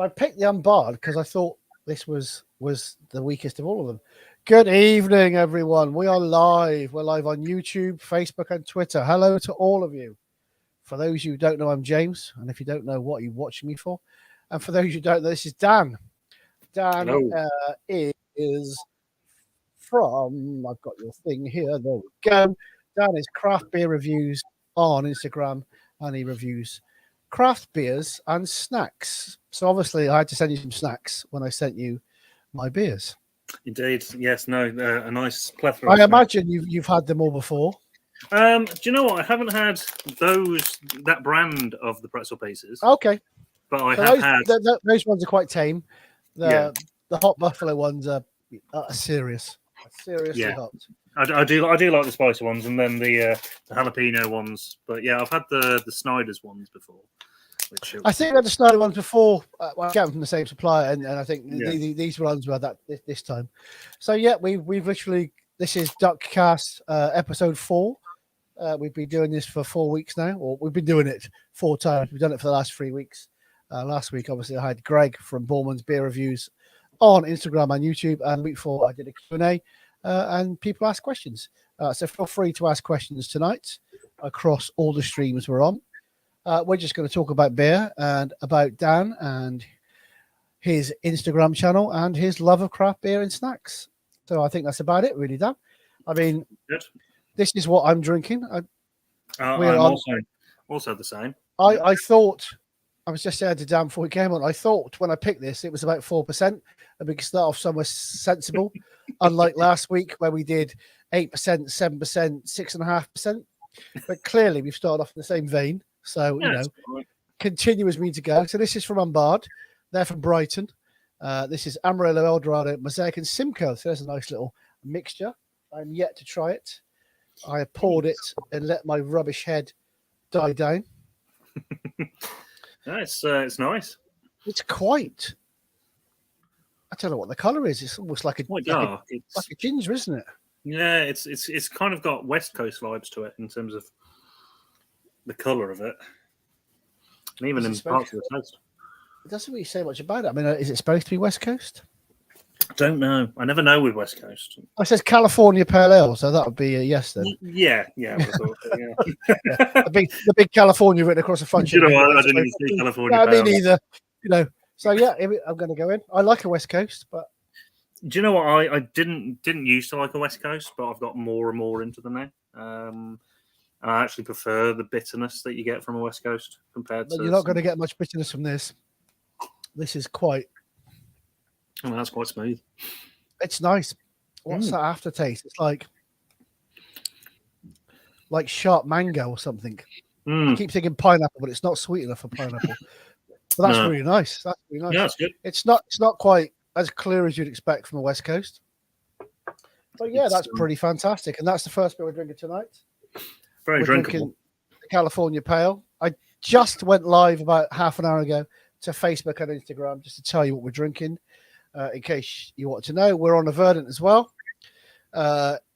So I picked the unbarred because I thought this was the weakest of all of them. Good evening, everyone. We are live. We're live on YouTube, Facebook, and Twitter. Hello to all of you. For those who don't know, I'm James, and if you don't know, what are you watching me for? And for those who don't know, this is Dan. Dan is from, I've got your thing here, there we go. Dan is craft beer reviews on Instagram, and he reviews craft beers and snacks. So obviously I had to send you some snacks when I sent you my beers. Indeed, yes, no, a nice plethora. I imagine you've had them all before. Do you know what? I haven't had that brand of the pretzel pieces. Okay, but I have had those ones are quite tame. The hot buffalo ones are serious, seriously hot. I do like the spicy ones, and then the jalapeno ones. But yeah, I've had the Snyder's ones before. I think I had the Snyder ones before. I got them from the same supplier, and I think these ones were that this time. So yeah, we've literally, this is Duckcast episode 4. We've been doing this for 4 weeks now, or we've been doing it 4 times. We've done it for the last 3 weeks. Last week, obviously, I had Greg from Borman's Beer Reviews on Instagram and YouTube, and week 4 I did a Q&A, and people ask questions. So feel free to ask questions tonight across all the streams we're on. We're just going to talk about beer and about Dan and his Instagram channel and his love of craft beer and snacks. So I think that's about it, really, Dan. I mean, this is what I'm drinking. I'm also the same. I thought, I was just saying to Dan before we came on, I thought when I picked this, it was about 4%, and we could start off somewhere sensible, unlike last week where we did 8%, 7%, 6.5%. But clearly we've started off in the same vein. So, continue as me to go. So this is from Unbarred. They're from Brighton. This is Amarillo, Eldorado, Mosaic, and Simcoe. So there's a nice little mixture. I'm yet to try it. I poured it and let my rubbish head die down. It's nice. It's quite. I don't know what the colour is. It's almost like a ginger, isn't it? Yeah, it's kind of got West Coast vibes to it in terms of the colour of it, and even in parts of the taste. It doesn't really say much about it. I mean, is it supposed to be West Coast? I don't know. I never know with West Coast. It says California Pale Ale, so that would be a yes then. Yeah. The big California written across the front. You know what? I didn't even see California. No, me neither. So yeah, I'm going to go in. I like a West Coast, but do you know what? I didn't used to like a West Coast, but I've got more and more into them now. I actually prefer the bitterness that you get from a West Coast compared to. You're not going to get much bitterness from this. This is quite. Oh, that's quite smooth. It's nice. What's that aftertaste? It's like sharp mango or something. I keep thinking pineapple, but it's not sweet enough for pineapple. But that's really nice. That's really nice. Yeah, that's good. It's not quite as clear as you'd expect from a West Coast. But yeah, that's pretty fantastic. And that's the first beer we're drinking tonight. Very drinkable. The California Pale. I just went live about half an hour ago to Facebook and Instagram just to tell you what we're drinking. In case you want to know, we're on a Verdant as well.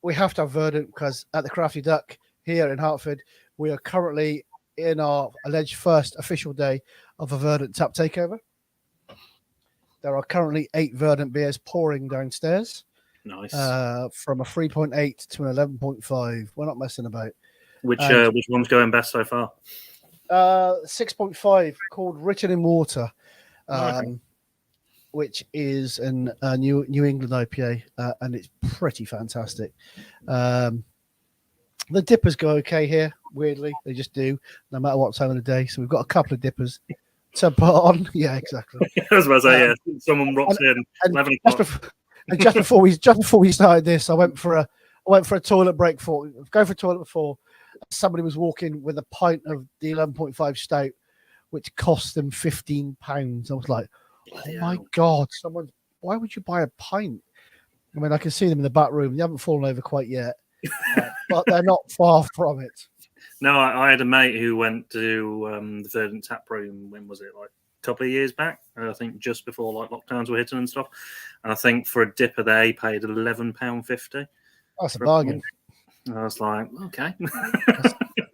We have to have Verdant because at the Crafty Duck here in Hartford, we are currently in our alleged first official day of a Verdant tap takeover. There are currently 8 Verdant beers pouring downstairs. Nice. From a 3.8 to an 11.5. We're not messing about. Which one's going best so far? 6.5 called Written in Water. Which is a New England IPA, and it's pretty fantastic. The dippers go okay here, weirdly. They just do, no matter what time of the day. So we've got a couple of dippers to put on. Yeah, exactly. I was about to say, someone rocks in 11 o'clock. Just before we started this, I went for a toilet break. Go for a toilet before. Somebody was walking with a pint of the 11.5 stout, which cost them £15. I was like, oh my God, why would you buy a pint? I mean, I can see them in the back room. They haven't fallen over quite yet, but they're not far from it. No, I had a mate who went to the Verdant Tap Room, when was it, like a couple of years back? I think just before like lockdowns were hitting and stuff. And I think for a dipper they paid £11.50. That's a bargain. I was like, okay.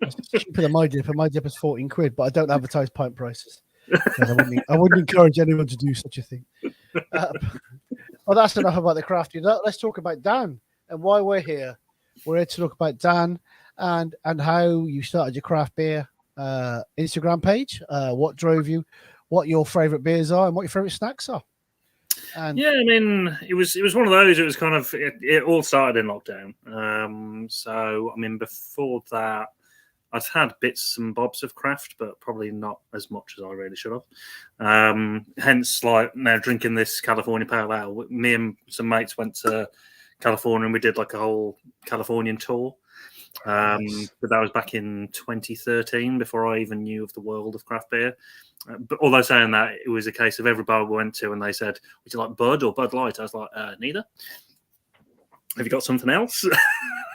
That's cheaper than my dipper. My dipper's 14 quid, but I don't advertise pint prices. I wouldn't encourage anyone to do such a thing. Well, that's enough about the crafty. Let's talk about Dan and why we're here. We're here to talk about Dan and how you started your craft beer Instagram page. What drove you? What your favorite beers are, and what your favorite snacks are. And yeah, I mean, it was one of those. It was kind of it all started in lockdown. So I mean, before that, I'd had bits and bobs of craft, but probably not as much as I really should have. Hence, like now drinking this California Pale Ale. Me and some mates went to California and we did like a whole Californian tour. Nice. But that was back in 2013, before I even knew of the world of craft beer. But although saying that, it was a case of every bar we went to and they said, would you like Bud or Bud Light? I was like, neither. Have you got something else?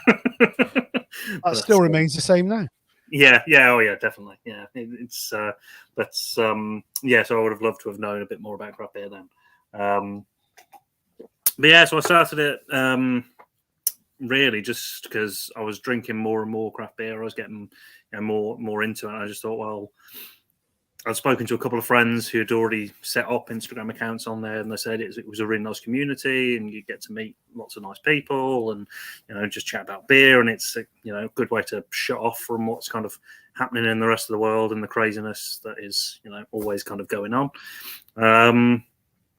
That still remains the same now. Yeah, oh yeah, definitely. Yeah, so I would have loved to have known a bit more about craft beer then. But yeah, so I started it really just because I was drinking more and more craft beer. I was getting more into it. And I just thought, well, I'd spoken to a couple of friends who had already set up Instagram accounts on there, and they said it was a really nice community, and you get to meet lots of nice people, and just chat about beer, and it's a good way to shut off from what's kind of happening in the rest of the world and the craziness that is always kind of going on.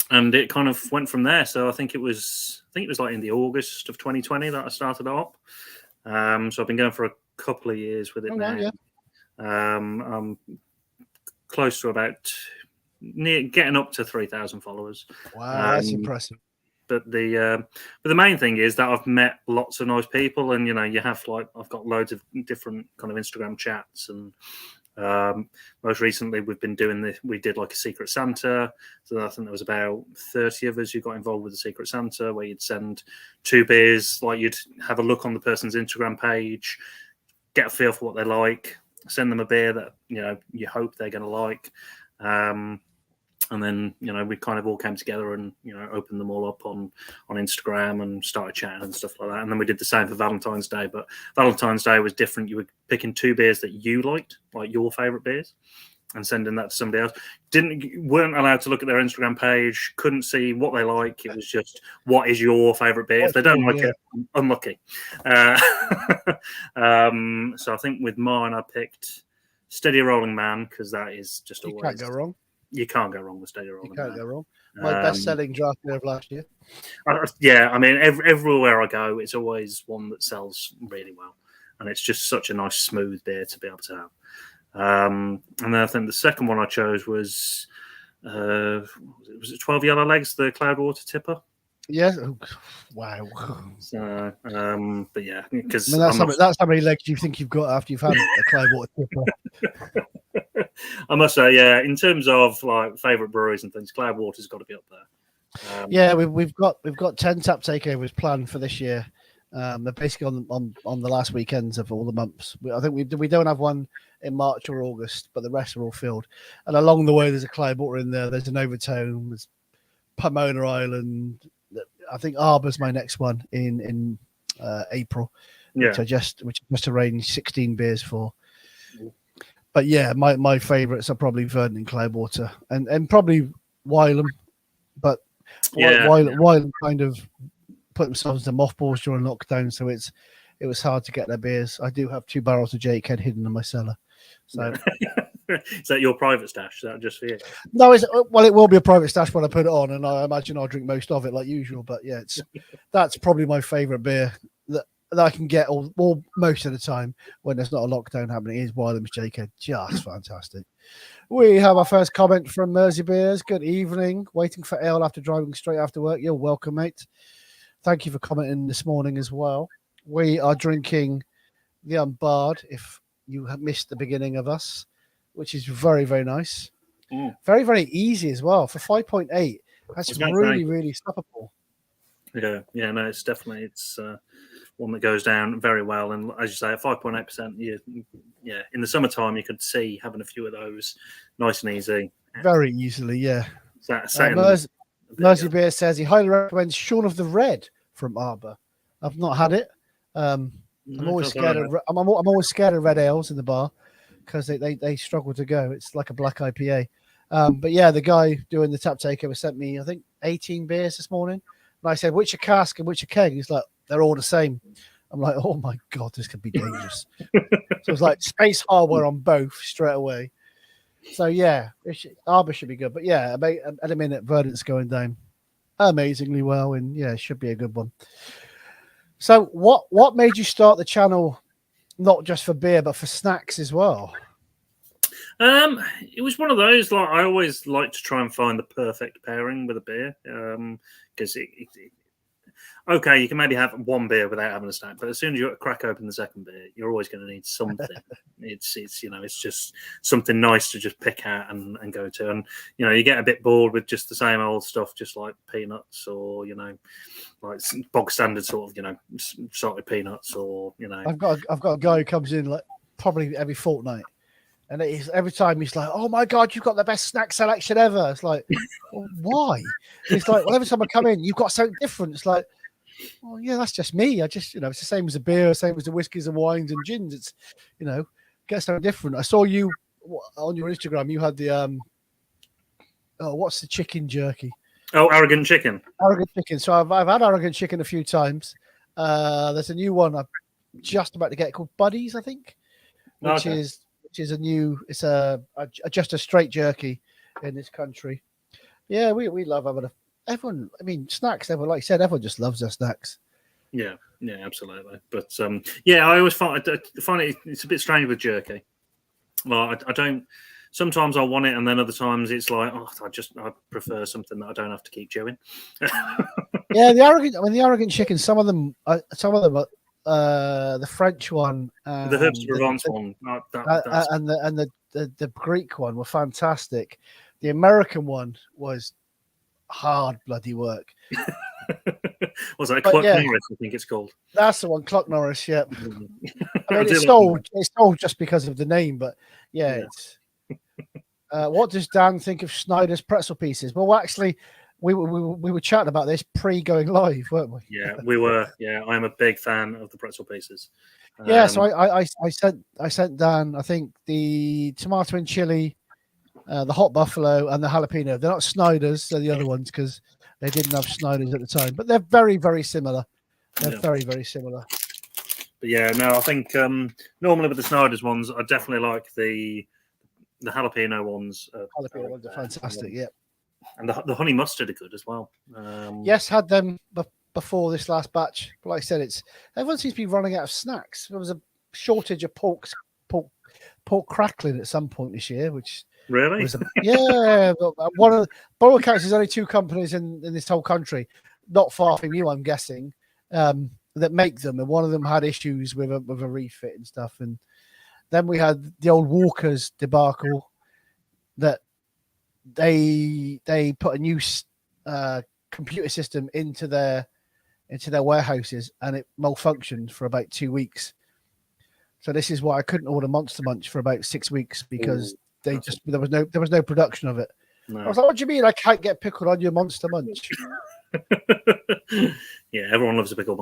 And it kind of went from there. So I think it was like in the August of 2020 that I started up. So I've been going for a couple of years with it now. Yeah. I'm close to about getting up to 3,000 followers. Wow, that's impressive. But the main thing is that I've met lots of nice people, and you have I've got loads of different kind of Instagram chats, and most recently we've been doing this. We did like a Secret Santa, so I think there was about 30 of us who got involved with the Secret Santa, where you'd send 2 beers, like you'd have a look on the person's Instagram page, get a feel for what they like, send them a beer that you hope they're going to like, and then we kind of all came together and opened them all up on Instagram and started chatting and stuff like that. And then we did the same for Valentine's Day, but Valentine's Day was different. You were picking 2 beers that you liked, like your favorite beers, and sending that to somebody else. Weren't allowed to look at their Instagram page, couldn't see what they like. It was just, what is your favorite beer? If they don't like it, unlucky. So I think with mine, I picked Steady Rolling Man, because that is just always... You can't go wrong. You can't go wrong with Steady Rolling Man. You can't go wrong. My best-selling draft beer of last year. Yeah, I mean, everywhere I go, it's always one that sells really well. And it's just such a nice, smooth beer to be able to have. And then I think the second one I chose was it 12 Yellow Legs, the Cloudwater Tipper? Yeah. Oh, wow. So, but yeah, because that's how many legs you think you've got after you've had a Cloudwater Tipper. I must say, yeah, in terms of like favorite breweries and things, Cloudwater's got to be up there. Yeah, we've got 10 tap takeovers planned for this year. They're basically on the last weekends of all the months. I think we don't have one in March or August, but the rest are all filled. And along the way, there's a Cloudwater in there. There's an Overtone. There's Pomona Island. I think Arbor's my next one in April, which I just arranged 16 beers for. But yeah, my favourites are probably Verdant and Cloudwater, and probably Wylam. But Wylam kind of put themselves into mothballs during lockdown, so it was hard to get their beers. I do have 2 barrels of Jakehead hidden in my cellar. So is that your private stash? Is that just for you? No, it will be a private stash when I put it on, and I imagine I'll drink most of it like usual. But yeah, that's probably my favourite beer that I can get all most of the time when there's not a lockdown happening. Is Wylam's Jakehead, just fantastic. We have our first comment from Mersey Beers. Good evening. Waiting for ale after driving straight after work. You're welcome, mate. Thank you for commenting this morning as well. We are drinking the Unbarred, if you have missed the beginning of us, which is very, very nice. Very, very easy as well. For 5.8, that's really, really stoppable. Yeah, no, it's definitely one that goes down very well. And as you say, at 5.8%, in the summertime, you could see having a few of those nice and easy. Very easily, yeah. Mersey Beer says he highly recommends Shaun of the Red from Arbor. I've not had it. I'm always scared of red ales in the bar because they struggle to go. It's like a black IPA. But yeah, the guy doing the tap takeover sent me, I think, 18 beers this morning. And I said, which are cask and which are keg? He's like, they're all the same. I'm like, oh my God, this could be dangerous. So it's like space hardware on both straight away. So yeah, Arbor should be good. But yeah, at a minute, Verdant's going down amazingly well. And yeah, it should be a good one. So what made you start the channel, not just for beer, but for snacks as well? It was one of those, like, I always like to try and find the perfect pairing with a beer. Because okay, you can maybe have one beer without having a snack, but as soon as you crack open the second beer, you're always going to need something. it's it's just something nice to just pick out and go to. And you get a bit bored with just the same old stuff, just like peanuts or like bog standard sort of salted peanuts or I've got a guy who comes in like probably every fortnight. And every time he's like, "Oh my God, you've got the best snack selection ever." It's like, well, why? It's like, well, every time I come in, you've got something different. It's like, well, yeah, that's just me. I just, it's the same as the beer, same as the whiskeys and wines and gins. It's, get something different. I saw you on your Instagram. You had the what's the chicken jerky? Oh, arrogant chicken. Arrogant chicken. So I've had arrogant chicken a few times. There's a new one I'm just about to get called Buddies, I think, which is a new. It's just a straight jerky in this country. Yeah, we love having everyone. I mean, snacks. Everyone, like you said, everyone just loves their snacks. Yeah, absolutely. But yeah, I always find it's a bit strange with jerky. Well, I don't. Sometimes I want it, and then other times it's like, I prefer something that I don't have to keep chewing. Yeah, the arrogant chicken. Some of them the French one, the Herbs Provence one, and the Greek one were fantastic. The American one was hard bloody work. Was that Clock Norris? I think it's called. That's the one, Clock Norris. Yeah, I mean it's sold just because of the name, but yeah. It's. What does Dan think of Schneider's pretzel pieces? Well, actually, we were chatting about this pre going live, weren't we? Yeah, we were. Yeah, I'm a big fan of the pretzel pieces. Yeah, so I sent Dan, I think, the tomato and chili, the hot buffalo, and the jalapeno. They're not Snyder's, they're the other ones because they didn't have Snyder's at the time, but they're very, very similar. They're very, very similar. But yeah, no, I think normally with the Snyder's ones, I definitely like the jalapeno ones. Jalapeno ones are fantastic. Yeah. And the honey mustard are good as well. Yes, had them before this last batch. But like I said, everyone seems to be running out of snacks. There was a shortage of pork crackling at some point this year, which really, yeah. One of by all accounts, there's only two companies in this whole country, not far from you, I'm guessing, that make them, and one of them had issues with a refit and stuff. And then we had the old Walker's debacle that they put a new computer system into their warehouses, and it malfunctioned for about 2 weeks. So this is why I couldn't order Monster Munch for about 6 weeks because there was no production of it. No. I was like, what do you mean I can't get pickled on your Monster Munch? Yeah, everyone loves a pickled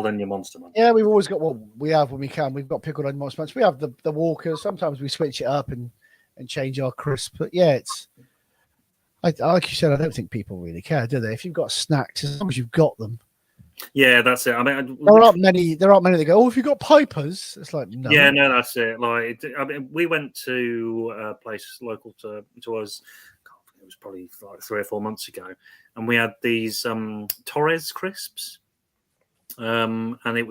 onion Monster Munch. Yeah, we've always got we have when we can. We've got pickled onion Monster Munch. We have the Walkers. Sometimes we switch it up and change our crisp. But yeah, it's like you said, I don't think people really care, do they? If you've got snacks, as long as you've got them. Yeah, that's it. I mean, there aren't many that go, "Oh, if you got Pipers," it's like no. Yeah, no, that's it. Like, I mean, we went to a place local to us. It was probably like 3 or 4 months ago, and we had these Torres crisps, and they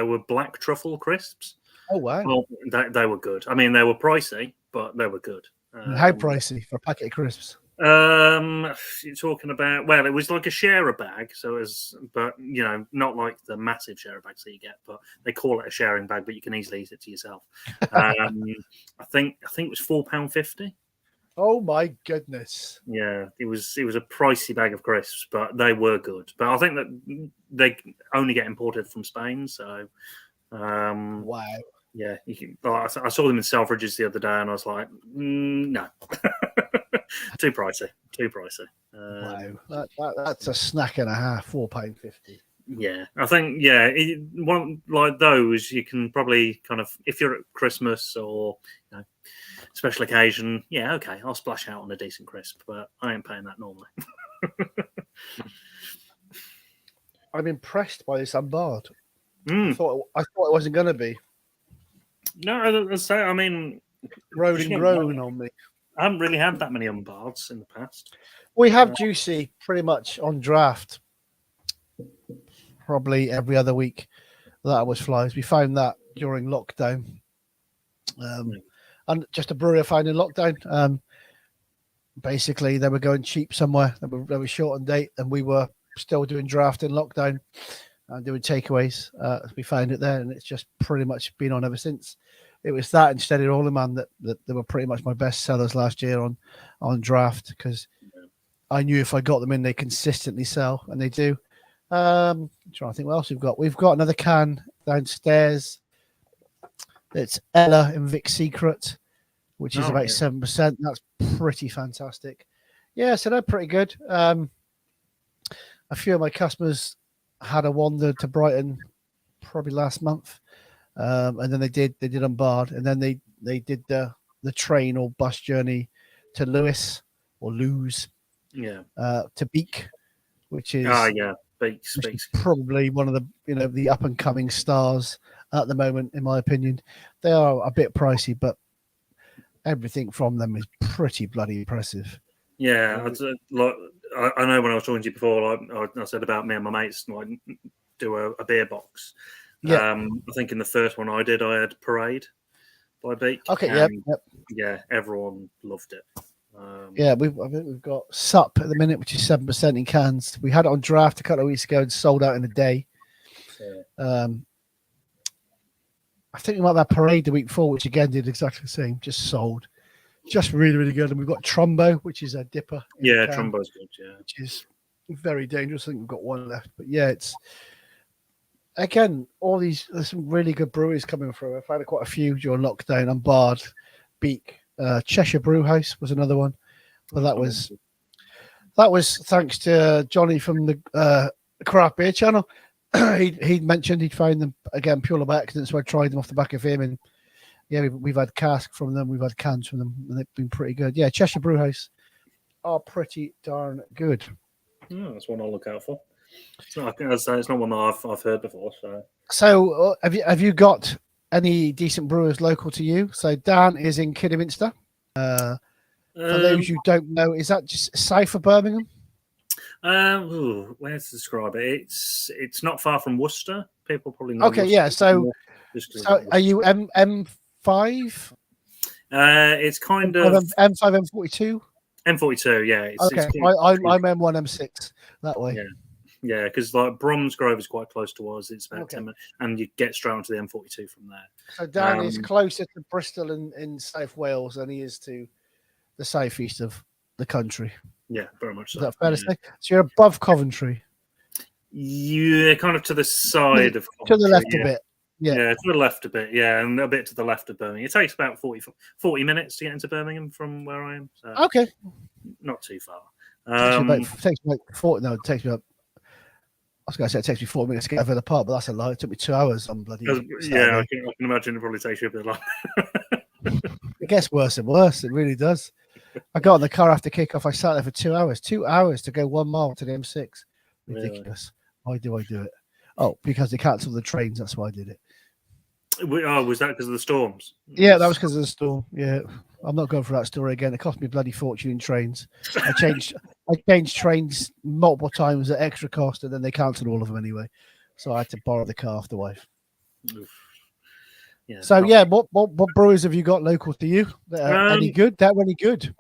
were black truffle crisps. Oh wow! Well, they were good. I mean, they were pricey, but they were good. How pricey for a packet of crisps? You're talking about, well, it was like a sharer bag, so it was, but not like the massive sharer bags that you get, but they call it a sharing bag, but you can easily eat it to yourself. I think it was £4.50. Oh my goodness! Yeah, it was a pricey bag of crisps, but they were good. But I think that they only get imported from Spain, so wow. Yeah, I saw them in Selfridges the other day, and I was like, no. Too pricey. Wow, that's a snack and a half. £4.50. Yeah, I think one like those you can probably kind of, if you're at Christmas or special occasion, yeah, okay, I'll splash out on a decent crisp, but I ain't paying that normally. I'm impressed by this unbarred. Mm. I thought it wasn't going to be. No, I mean, Growing on me. I haven't really had that many unbards in the past. We have Juicy pretty much on draft, probably every other week. That was flies. We found that during lockdown. And just a brewery I found in lockdown. Basically, they were going cheap somewhere. They were short on date, and we were still doing draft in lockdown and doing takeaways. We found it there, and it's just pretty much been on ever since. It was that and Steady Rolling Man that they were pretty much my best sellers last year on draft, because I knew if I got them in, they consistently sell, and they do. I'm trying to think what else we've got. We've got another can downstairs. It's Ella and Vic Secret, which is about 7%. That's pretty fantastic. Yeah, so they're pretty good. A few of my customers had a wander to Brighton probably last month, and then they did unbarred, and then they did the train or bus journey to Lewes to Beak, which is Beak's probably one of the up and coming stars at the moment, in my opinion. They are a bit pricey, but everything from them is pretty bloody impressive. Yeah, I know when I was talking to you before, I said about me and my mates do a beer box. Yeah. I think in the first one I did, I had Parade by Beak. Okay, yeah, everyone loved it. I think we've got Sup at the minute, which is 7% in cans. We had it on draft a couple of weeks ago and sold out in a day. Yeah. I think we might have had Parade the week before, which again did exactly the same, just sold. Just really, really good. And we've got Trumbo, which is a dipper. Yeah, Trumbo's good, yeah. Which is very dangerous. I think we've got one left. But yeah, it's again, there's some really good breweries coming through. I've had quite a few during lockdown. Unbarred, Beak, Cheshire Brewhouse was another one. But that was thanks to Johnny from the Craft Beer Channel. He mentioned he'd found them again purely by accident, so I tried them off the back of him, and yeah, we've had cask from them, we've had cans from them, and they've been pretty good. Yeah, Cheshire Brewhouse are pretty darn good. Oh, that's one I'll look out for. It's not one that I've heard before. So have you got any decent brewers local to you? So Dan is in Kidderminster. For those who don't know, is that just south of Birmingham? Where to describe it? It's not far from Worcester. People probably know. Okay, Worcester. Yeah. So are you M5? It's kind of M5, M42. M42, yeah. Okay, I'm M1, M6 that way. Yeah, because like Bromsgrove is quite close to us. It's about 10 minutes, and you get straight onto the M42 from there. So Dan is closer to Bristol in South Wales than he is to the southeast of the country. Yeah, very much so. Is that fair to say? So you're above Coventry. Yeah, kind of to the side of Coventry. To the left a bit. Yeah, to the left a bit. Yeah, and a bit to the left of Birmingham. It takes about 40 minutes to get into Birmingham from where I am. So okay. Not too far. It takes me 40. No, it takes me. I was going to say it takes me 40 minutes to get over the park, but that's a lie. It took me 2 hours on bloody. Yeah, I can imagine it probably takes you a bit long. It gets worse and worse. It really does. I got in the car after kickoff. I sat there for 2 hours. 2 hours to go 1 mile to the M6. Ridiculous. Really? Why do I do it? Oh, because they cancelled the trains. That's why I did it. Oh, was that because of the storms? Yeah, that was because of the storm. Yeah, I'm not going for that story again. It cost me a bloody fortune in trains. I changed trains multiple times at extra cost, and then they cancelled all of them anyway. So I had to borrow the car off the wife. Oof. Yeah. So what brewers have you got local to you? Any good? That really good.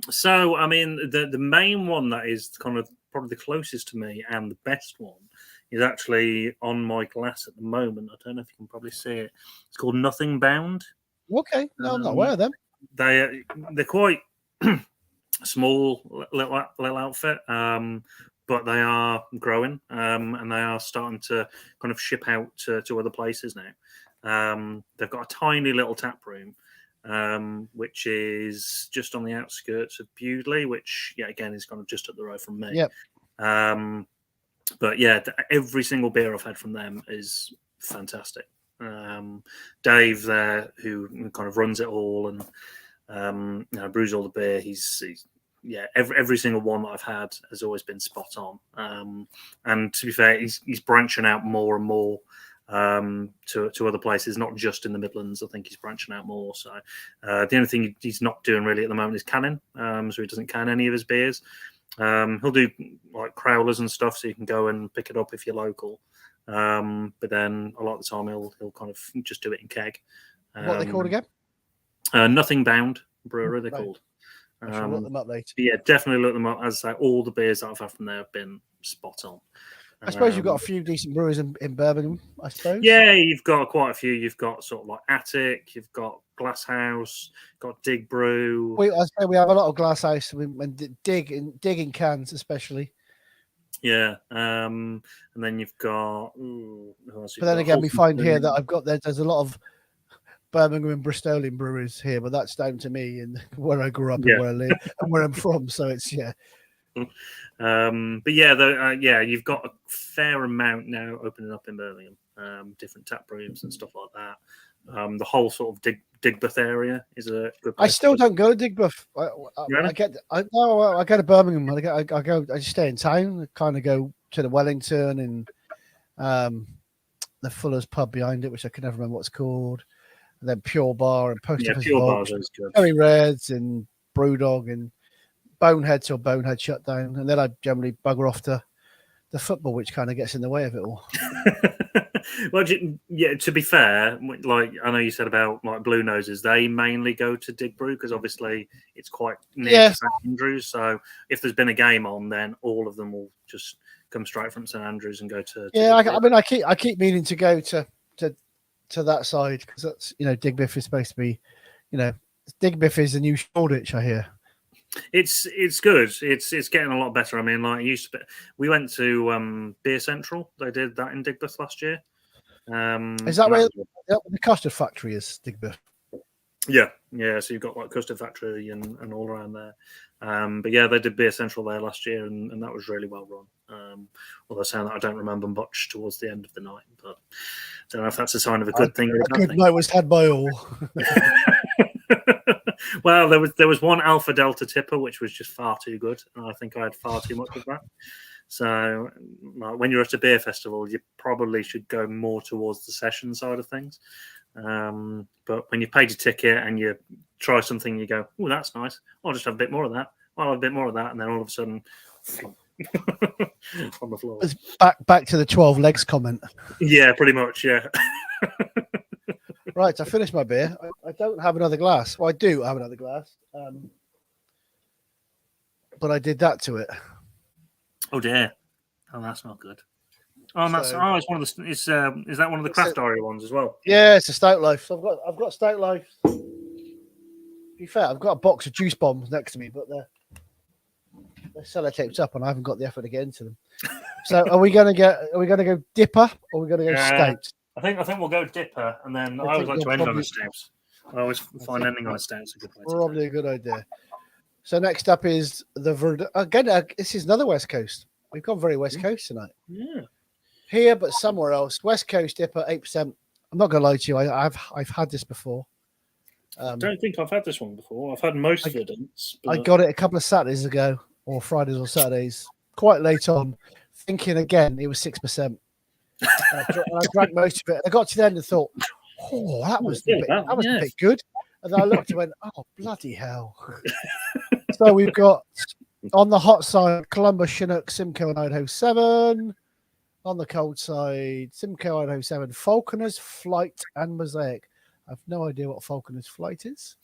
So I mean, the main one that is kind of probably the closest to me and the best one is actually on my glass at the moment. I don't know if you can probably see it. It's called Nothing Bound. Okay, no, I'm not aware of them. They're quite small little outfit, but they are growing, and they are starting to kind of ship out to other places now. They've got a tiny little tap room, which is just on the outskirts of Bewdley, which again is kind of just up the road from me. Yep. But yeah, every single beer I've had from them is fantastic. Dave there, who kind of runs it all, brews all the beer. He's every single one that I've had has always been spot on. And to be fair, he's branching out more and more to other places, not just in the Midlands. I think he's branching out more. So the only thing he's not doing really at the moment is canning. So he doesn't can any of his beers. He'll do like crowlers and stuff, so you can go and pick it up if you're local. But then a lot of the time he'll kind of just do it in keg. What are they called again? Nothing Bound Brewery, they're called. I shall look them up later. Yeah, definitely look them up. As I say, all the beers that I've had from there have been spot on. I suppose you've got a few decent brewers in Birmingham, I suppose. Yeah, you've got quite a few. You've got sort of like Attic, you've got Glasshouse, got Dig Brew. I say we have a lot of Glasshouse and dig in cans, especially. Yeah, and then you've got. But then again, we find here that there's a lot of Birmingham and Bristolian breweries here, but that's down to me and where I grew up and where I live and where I'm from. So it's but you've got a fair amount now opening up in Birmingham, different tap rooms and stuff like that. The whole sort of Digbeth area is a good place. I still don't go to Digbeth. I go to Birmingham. I just stay in town. I kind of go to the Wellington and the Fuller's pub behind it, which I can never remember what it's called. And then Pure Bar and Post Office Pure Bar is good. Cherry Reds and Brewdog and Bonehead till Bonehead shut down, and then I generally bugger off to the football, which kind of gets in the way of it all. Well, to be fair, like I know you said about like Blue Noses, they mainly go to Dig Brew because obviously it's quite near to St Andrews. So if there's been a game on, then all of them will just come straight from St Andrews and go to. I keep meaning to go to that side because that's Digbeth is supposed to be, Digbeth is the new Shoreditch, I hear. It's good. It's getting a lot better. I mean, like it used to be. We went to Beer Central. They did that in Digbeth last year. Is that where the custard factory is, Digbeth? Yeah. So you've got like custard factory and all around there. But yeah, they did Beer Central there last year, and that was really well run. Although saying that, I don't remember much towards the end of the night, but I don't know if that's a sign of a good thing or a bad thing. Night was had by all. Well, there was one Alpha Delta tipper which was just far too good, and I think I had far too much of that. So, when you're at a beer festival, you probably should go more towards the session side of things. But when you paid your ticket and you try something, you go, "Oh, that's nice. I'll just have a bit more of that. I'll have a bit more of that," and then all of a sudden, on the floor. It's back to the 12 legs comment. Yeah, pretty much. Yeah. Right, I finished my beer. I don't have another glass. Well, I do have another glass, but I did that to it. Oh dear! Oh, that's not good. Oh, and it's one of the. Is that one of the craft diary ones as well? Yeah, it's a Stout Life. So I've got Stout Life. To be fair, I've got a box of juice bombs next to me, but they're sellotaped up, and I haven't got the effort to get into them. So, are we gonna go dipper, or are we gonna go stout? I think we'll go dipper, and then I always like to end on a stout. I always find ending on a stout's a good way. Probably a good idea. So next up is again. This is another West Coast. We've gone very West Coast tonight. Yeah. Here, but somewhere else. West Coast dipper, 8%. I'm not gonna lie to you. I've had this before. I don't think I've had this one before. I've had most of it. I got it a couple of Saturdays ago, or Fridays or Saturdays, quite late on. Thinking again, it was 6%. I drank most of it. I got to the end and thought, "Oh, that was a bit good." And then I looked and went, "Oh, bloody hell!" So we've got on the hot side Columbus, Chinook, Simcoe, and Idaho 7. On the cold side, Simcoe, Idaho 7, Falconer's Flight, and Mosaic. I've no idea what Falconer's Flight is.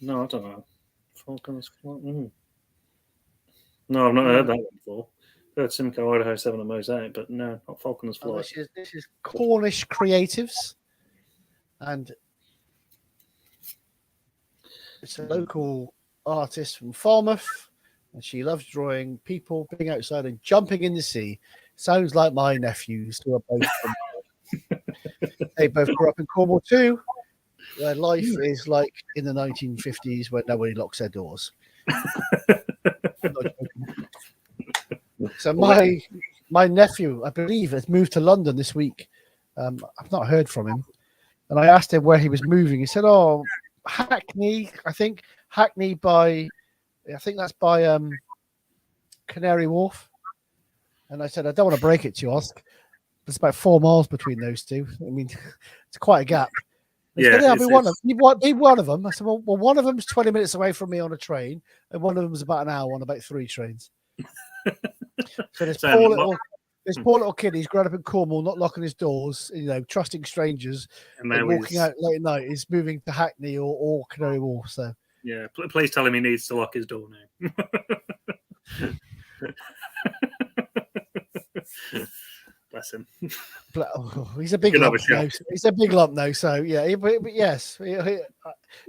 No, I don't know. Falconer's Flight. No, I've not heard that one before. Heard Simcoe, Idaho 7 and Mosaic, but no, not Falconer's Flight. This is Cornish Creatives, and it's a local artist from Falmouth, and she loves drawing people being outside and jumping in the sea. Sounds like my nephews, who are both from they both grew up in Cornwall too, where life is like in the 1950s when nobody locks their doors. So my nephew, I believe, has moved to London this week. I've not heard from him. And I asked him where he was moving. He said, "Oh, Hackney, I think. Hackney by, I think that's by Canary Wharf. And I said, I don't want to break it to you, Osk. There's about 4 miles between those two. I mean, it's quite a gap. He said, yeah, be one of them. I said, well, one of them's 20 minutes away from me on a train, and one of them's about an hour on about 3 trains. So this poor little kid, he's grown up in Cornwall, not locking his doors, trusting strangers, and walking out late at night. He's moving to Hackney or Canary Wharf. So yeah, please tell him he needs to lock his door now. Bless him. He's a big lump now. He's a big lump now. So yeah, but yes,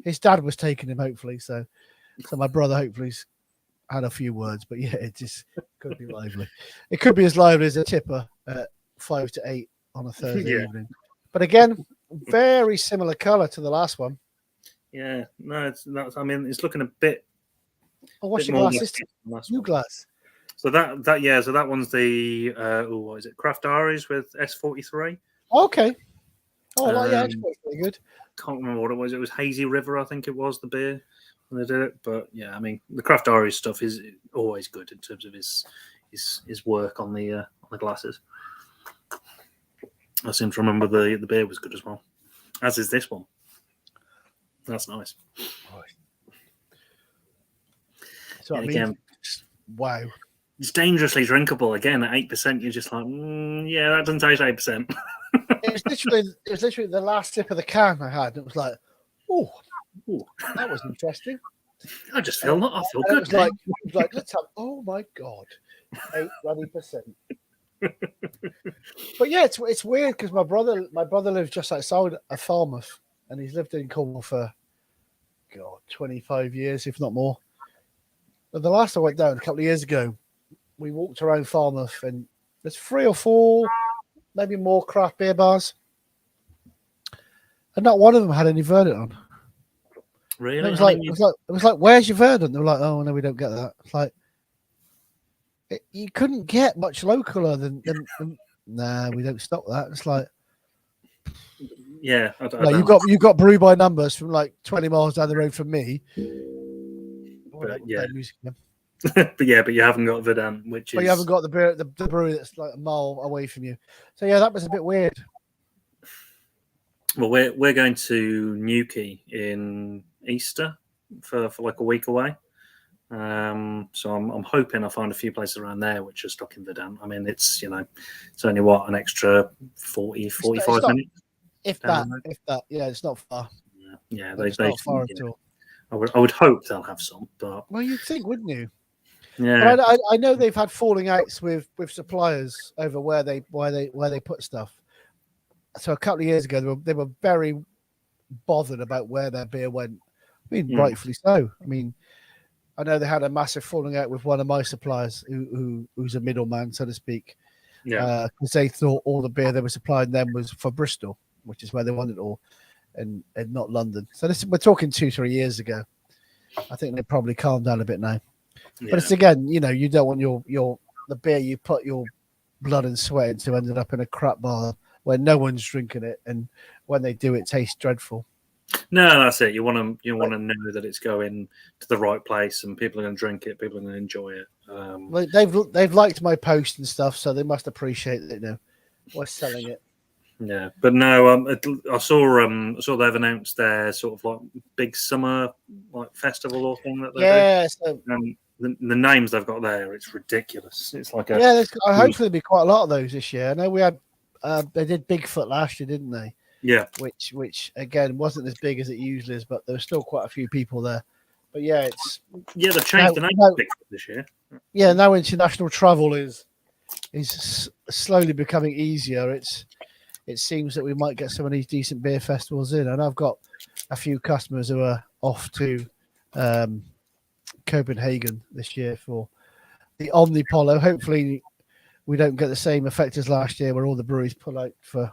his dad was taking him. Hopefully, so my brother hopefully's had a few words. But yeah, it just could be lively. It could be as lively as a tipper at 5 to 8 on a Thursday evening. But again, very similar colour to the last one. Yeah, no, it's looking a bit. Oh, what's your glasses? New glass. So that one's the what is it? Craft Diaries with S43. Okay. Oh, it's pretty good. Can't remember what it was. It was Hazy River, I think it was, the beer when they did it. But yeah, I mean, the Craft Diaries stuff is always good in terms of his work on the glasses. I seem to remember the beer was good as well, as is this one. That's nice. So again, wow. It's dangerously drinkable. Again, at 8%, you're just like, yeah, that doesn't taste 8%. It was literally the last sip of the can I had. It was like, oh, that was interesting. I feel good. It was like, let's have. Oh my god, 8%. But yeah, it's weird because my brother lives just outside of Falmouth, and he's lived in Cornwall for 25 years, if not more. But the last I went down a couple of years ago, we walked around Falmouth, and there's 3 or 4, maybe more craft beer bars, and not one of them had any Verdant on. Really? And it was like, where's your Verdant? They were like, oh no, we don't get that. It's like you couldn't get much localer than nah, we don't stock that. It's like, yeah, you got brew by numbers from like 20 miles down the road from me. But you haven't got Verdant, which is. But you haven't got the brewery that's like a mile away from you. So yeah, that was a bit weird. Well, we're going to Newquay in Easter for like a week away. So I'm hoping I find a few places around there which are stocking Verdant. I mean, it's only an extra 45 minutes. If that, yeah, it's not far. Yeah, it's not far at all. I would hope they'll have some, but you'd think, wouldn't you? Yeah, but I know they've had falling outs with suppliers over where they put stuff. So a couple of years ago, they were very bothered about where their beer went. I mean, rightfully so. I mean, I know they had a massive falling out with one of my suppliers, who's a middleman, so to speak. Yeah, because they thought all the beer they were supplying them was for Bristol, which is where they wanted it all, and not London. So we're talking 2-3 years ago. I think they probably calmed down a bit now. Yeah. But it's again, you don't want the beer you put your blood and sweat into ended up in a crap bar where no one's drinking it, and when they do, it tastes dreadful. No, that's it. You want to know that it's going to the right place, and people are going to drink it. People are going to enjoy it. Well, they've liked my post and stuff, so they must appreciate that. We're selling it. Yeah, but no, I saw they've announced their sort of like big summer like festival or thing that they do. So the names they've got there, it's ridiculous. It's like hopefully there'll be quite a lot of those this year. I know we had they did Bigfoot last year, didn't they? Yeah. Which again wasn't as big as it usually is, but there were still quite a few people there. But yeah, they've changed the name of Bigfoot this year. Yeah, now international travel is slowly becoming easier. It seems that we might get some of these decent beer festivals in, and I've got a few customers who are off to Copenhagen this year for the Omnipolo. Hopefully, we don't get the same effect as last year, where all the breweries pull out for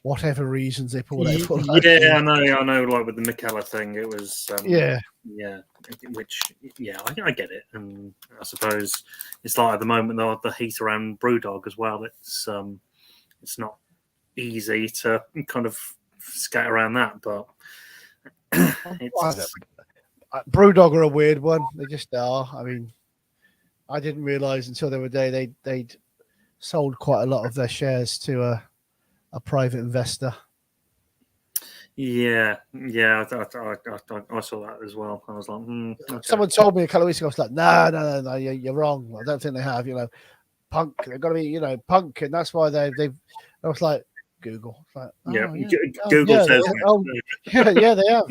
whatever reasons they pull out. Yeah, I know. Like with the Mikkeller thing, it was. I get it, and I suppose it's like at the moment the heat around BrewDog as well. It's not easy to kind of scatter around that, but Brewdog are a weird one. They just are. I mean, I didn't realise until the other day they'd sold quite a lot of their shares to a private investor. Yeah. I saw that as well. I was like, okay. Someone told me a couple of weeks ago. I was like, no, you're wrong. I don't think they have. Punk. They've got to be, Punk, and that's why they've. I was like, Google. Like, Google says. Yeah, they have.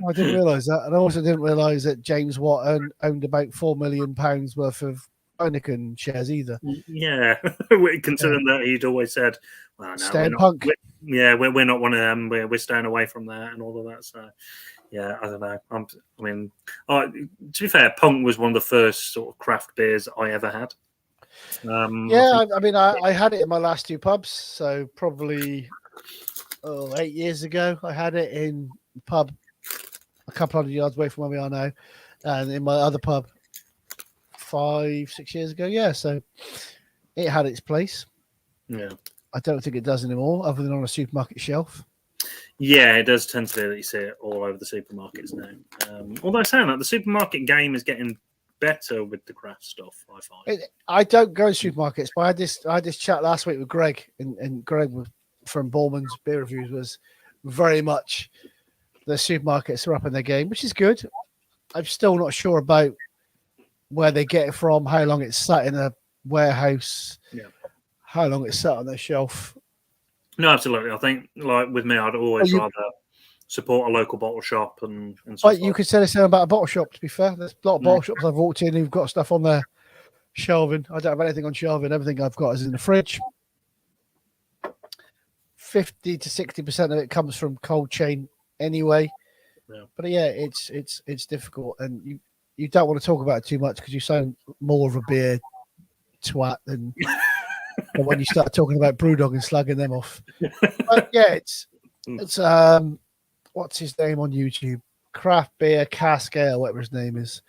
I didn't realise that, and I also didn't realise that James Watt owned about £4 million worth of Heineken shares either. Yeah, considering that he'd always said, "Well, no, stay in Punk." We're not one of them. We're staying away from that and all of that." So, yeah, I don't know. To be fair, Punk was one of the first sort of craft beers I ever had. I had it in my last two pubs, so probably 8 years ago. I had it in a pub a couple hundred yards away from where we are now, and in my other pub 5-6 years ago. Yeah, so it had its place. Yeah, I don't think it does anymore, other than on a supermarket shelf. Yeah, it does tend to be that you see it all over the supermarkets now. Although saying that, the supermarket game is getting better with the craft stuff, I find. I don't go to supermarkets, but I had this chat last week with Greg, and Greg from Bowman's Beer Reviews was very much the supermarkets are up in their game, which is good. I'm still not sure about where they get it from, how long it's sat in a warehouse, how long it's sat on their shelf. No, absolutely. I think, like with me, I'd always rather support a local bottle shop and stuff. But you could say the same about a bottle shop, to be fair. There's a lot of bottle shops I've walked in who've got stuff on their shelving. I don't have anything on shelving. Everything I've got is in the fridge. 50 to 60% of it comes from cold chain anyway. Yeah. But yeah, it's difficult, and you don't want to talk about it too much because you sound more of a beer twat than when you start talking about Brewdog and slugging them off. But yeah, it's what's his name on YouTube? Craft Beer Cascale, whatever his name is.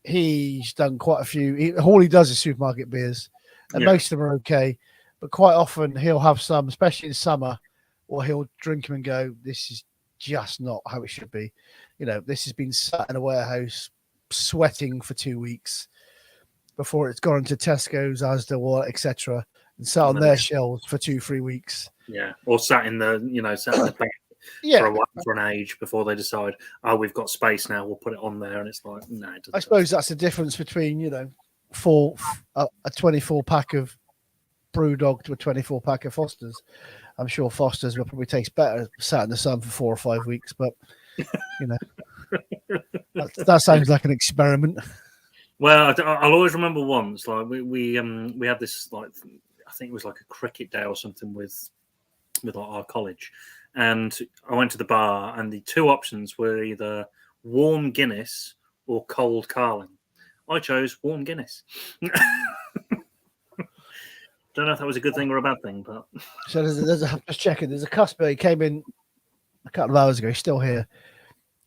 He's done quite a few. All he does is supermarket beers, and most of them are okay. But quite often he'll have some, especially in summer, or he'll drink them and go, "This is just not how it should be." This has been sat in a warehouse, sweating for 2 weeks before it's gone into Tesco's, Asda, or etc., and sat on their shelves for 2-3 weeks. Yeah, or sat in the back for an age before they decide, we've got space now, we'll put it on there, and it's like, no. I suppose that's the difference between a 24 pack of Brewdog to a 24 pack of Foster's. I'm sure Foster's will probably taste better sat in the sun for 4 or 5 weeks, but that sounds like an experiment. Well, I'll always remember once, like we had this, like, I think it was like a cricket day or something with like our college, and I went to the bar, and the two options were either warm Guinness or cold Carling. I chose warm Guinness. Don't know if that was a good thing or a bad thing, but so just checking. There's a customer. He came in a couple of hours ago. He's still here,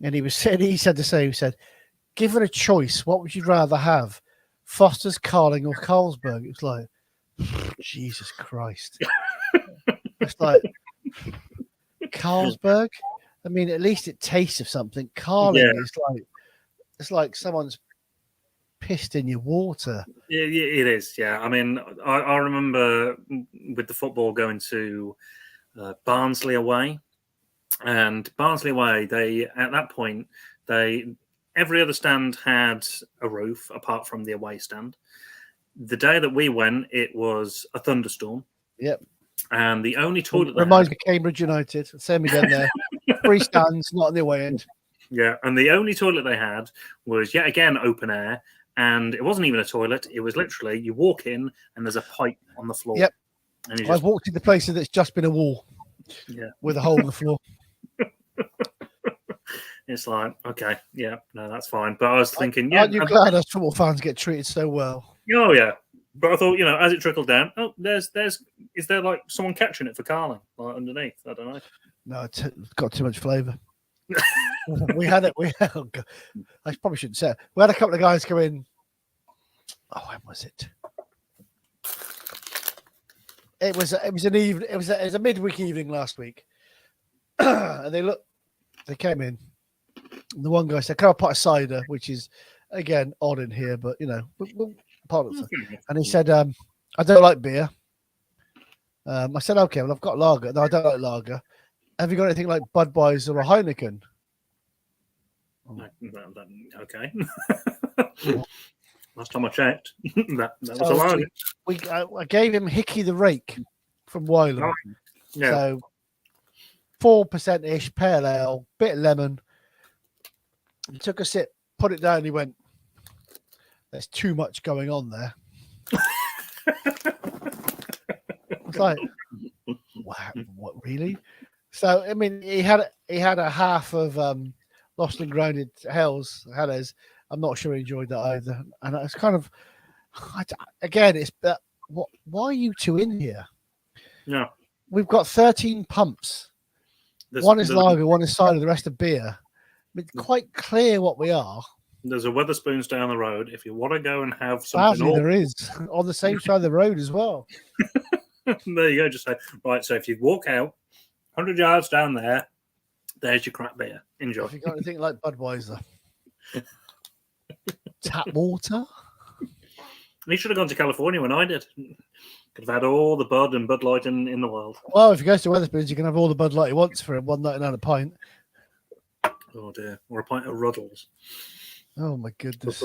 and he said the same. He said, "Given a choice, what would you rather have, Foster's, Carling, or Carlsberg?" It's like, Jesus Christ! It's like Carlsberg. I mean, at least it tastes of something. Carling is it's like someone's pissed in your water. Yeah, it is. Yeah, I mean, I remember with the football going to Barnsley away, and Barnsley away, at that point every other stand had a roof apart from the away stand. The day that we went, it was a thunderstorm. Yep. And the only toilet reminds me of Cambridge United. Same again there. 3 stands, not on the away end. Yeah, and the only toilet they had was yet again open air, and it wasn't even a toilet. It was literally you walk in and there's a pipe on the floor. Yep. And I've walked into places that's just been a wall. Yeah. With a hole in the floor. It's like, okay, yeah, no, that's fine. But I was thinking, aren't you glad us football fans get treated so well? Oh yeah. But I thought, as it trickled down, is there like someone catching it for Carling, like underneath? I don't know. No, it's got too much flavour. we had it. I probably shouldn't say it. We had a couple of guys come in. Oh, when was it? It was an evening. It was a midweek evening last week, and they came in, The one guy said, "Can I have a pot of cider?" Which is again odd in here, but part of it. And he said, "I don't like beer." I said, "Okay, well, I've got lager. No, I don't like lager. Have you got anything like Budweiser or Heineken?" Okay. Last time I checked, that was a lager. I gave him Hickey the Rake from Wylam. Oh, yeah. So 4%-ish pale ale, bit of lemon. He took a sip, put it down. He went, "There's too much going on there." I was like, "Wow, what really?" So I mean, he had a half of Lost and Grounded Hell's. I'm not sure he enjoyed that either. And it's kind of, again, it's why are you two in here? Yeah, we've got 13 pumps. One is lager, one is cider, the rest are beer. It's quite clear what we are. There's a Wetherspoons down the road. If you want to go and have something, sadly, there is on the same side of the road as well. There you go. Just say, right. So if you walk out 100 yards down there, there's your crap beer. Enjoy. If you got anything like Budweiser, tap water. You should have gone to California when I did. Could have had all the Bud and Bud Light in the world. Well, if you go to Wetherspoons, you can have all the Bud Light he wants for $1.99 a pint. Oh dear, or a pint of Ruddles. Oh my goodness!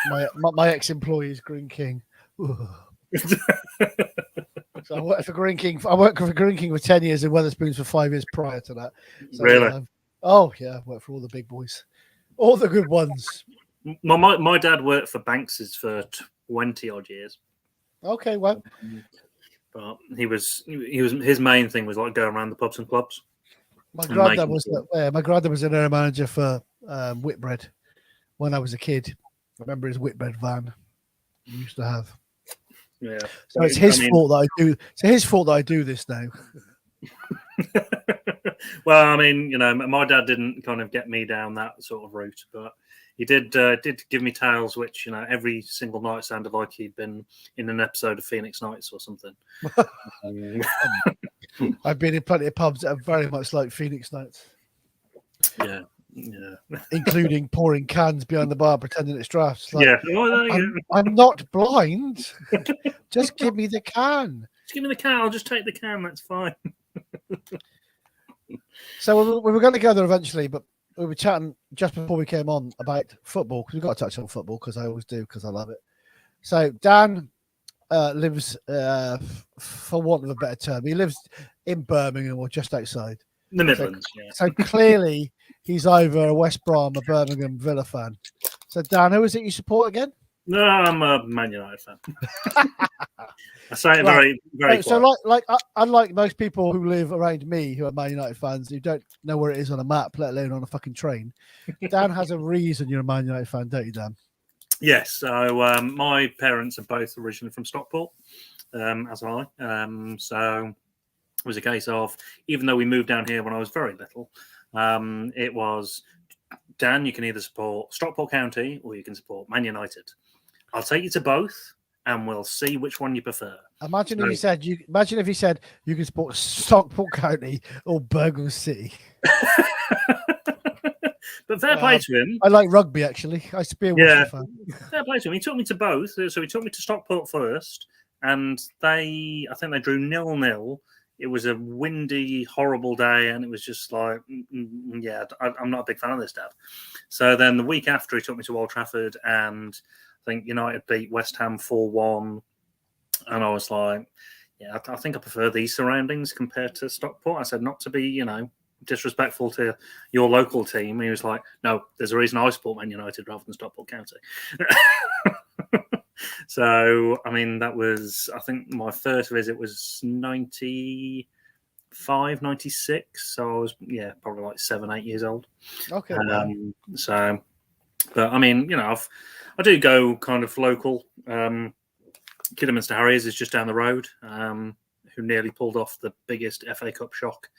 my ex-employee is Green King. So I worked for Green King. I worked for Green King for 10 years and Wetherspoons for 5 years prior to that. So, really? Oh yeah, I worked for all the big boys, all the good ones. My dad worked for Banks's for 20 odd years. Okay, well, but his main thing was like going around the pubs and clubs. My granddad was an area manager for Whitbread when I was a kid. I remember his Whitbread van he used to have. Yeah. So it's his fault that I do. It's his fault that I do this now. Well, I mean, my dad didn't kind of get me down that sort of route, but he did give me tales which, every single night sounded like he'd been in an episode of Phoenix Nights or something. I've been in plenty of pubs that are very much like Phoenix Nights. Yeah. Including pouring cans behind the bar pretending it's drafts. Like, yeah. I'm not blind. Just give me the can. Just give me the can. I'll just take the can. That's fine. So we were going to go there eventually, but we were chatting just before we came on about football because we've got to touch on football because I always do because I love it. So Dan lives, for want of a better term, he lives in Birmingham or just outside. The Midlands, So clearly he's either a West Brom, a Birmingham Villa fan. So Dan, who is it you support again? No, I'm a Man United fan. I say it very, very so unlike most people who live around me who are Man United fans who don't know where it is on a map, let alone on a fucking train, Dan has a reason you're a Man United fan, don't you, Dan? Yes. So my parents are both originally from Stockport, as I. So it was a case of, even though we moved down here when I was very little, it was, Dan, you can either support Stockport County or you can support Man United. I'll take you to both, and we'll see which one you prefer. Imagine if you said you can support Stockport County or Birmingham City. But fair play to him. I like rugby, actually. I used to be a Worcester fan. Fair play to him. He took me to both. So he took me to Stockport first, and I think they drew 0-0. It was a windy, horrible day, and it was just like, I'm not a big fan of this, Dad. So then the week after, he took me to Old Trafford, and I think United beat West Ham 4-1. And I was like, I think I prefer these surroundings compared to Stockport. I said, not to be, disrespectful to your local team. He was like, no, there's a reason I support Man United rather than Stockport County. So, I mean, that was, I think my first visit was 95, 96. So I was, probably like 7, 8 years old. Okay. So, but I mean, I do go kind of local. Kidderminster Harriers is just down the road, who nearly pulled off the biggest FA Cup shock